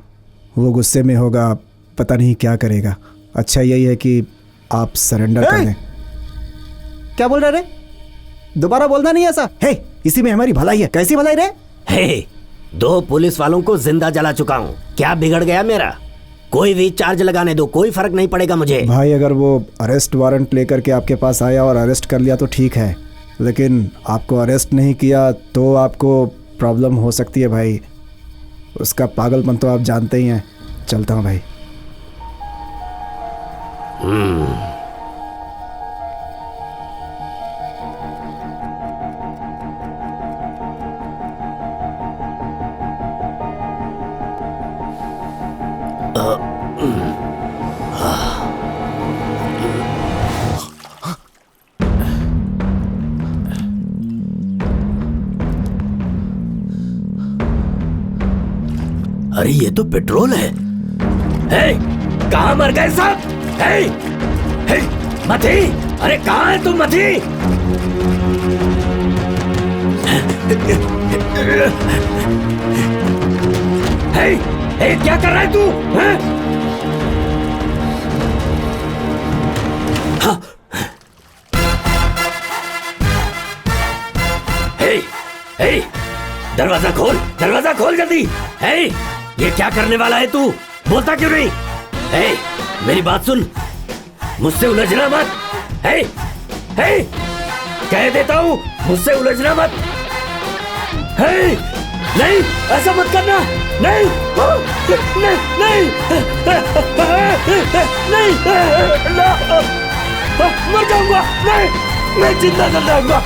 वो गुस्से में होगा, पता नहीं क्या करेगा। अच्छा यही है कि आप सरेंडर कर दें। क्या बोल रहे रे? दोबारा बोलना नहीं ऐसा। हे, इसी में हमारी भलाई है। कैसी भलाई रे? हे, 2 पुलिस वालों को जिंदा जला चुका हूँ, क्या बिगड़ गया मेरा? कोई भी चार्ज लगाने दो, कोई फर्क नहीं पड़ेगा मुझे। भाई अगर वो अरेस्ट वारंट लेकर के आपके पास आया और अरेस्ट कर लिया तो ठीक है, लेकिन आपको अरेस्ट नहीं किया तो आपको प्रॉब्लम हो सकती है भाई। उसका पागलपन तो आप जानते ही हैं। चलता हूँ भाई। अरे ये तो पेट्रोल है। हे, कहाँ मर गए सब? हे, हे, मथी, अरे कहाँ है तू मथी? हे, हे, क्या कर रहा है तू? हैं? हाँ। हे, हे, दरवाजा खोल जल्दी। हे, ये क्या करने वाला है तू? बोलता क्यों नहीं? हे, मेरी बात सुन, मुझसे उलझना मत। हे, हे, कह देता हूँ, मुझसे उलझना मत। हे, नहीं, ऐसा मत करना। नहीं, नहीं, नहीं, नहीं, मर जाऊंगा। नहीं, मैं जिंदा चल जाऊंगा।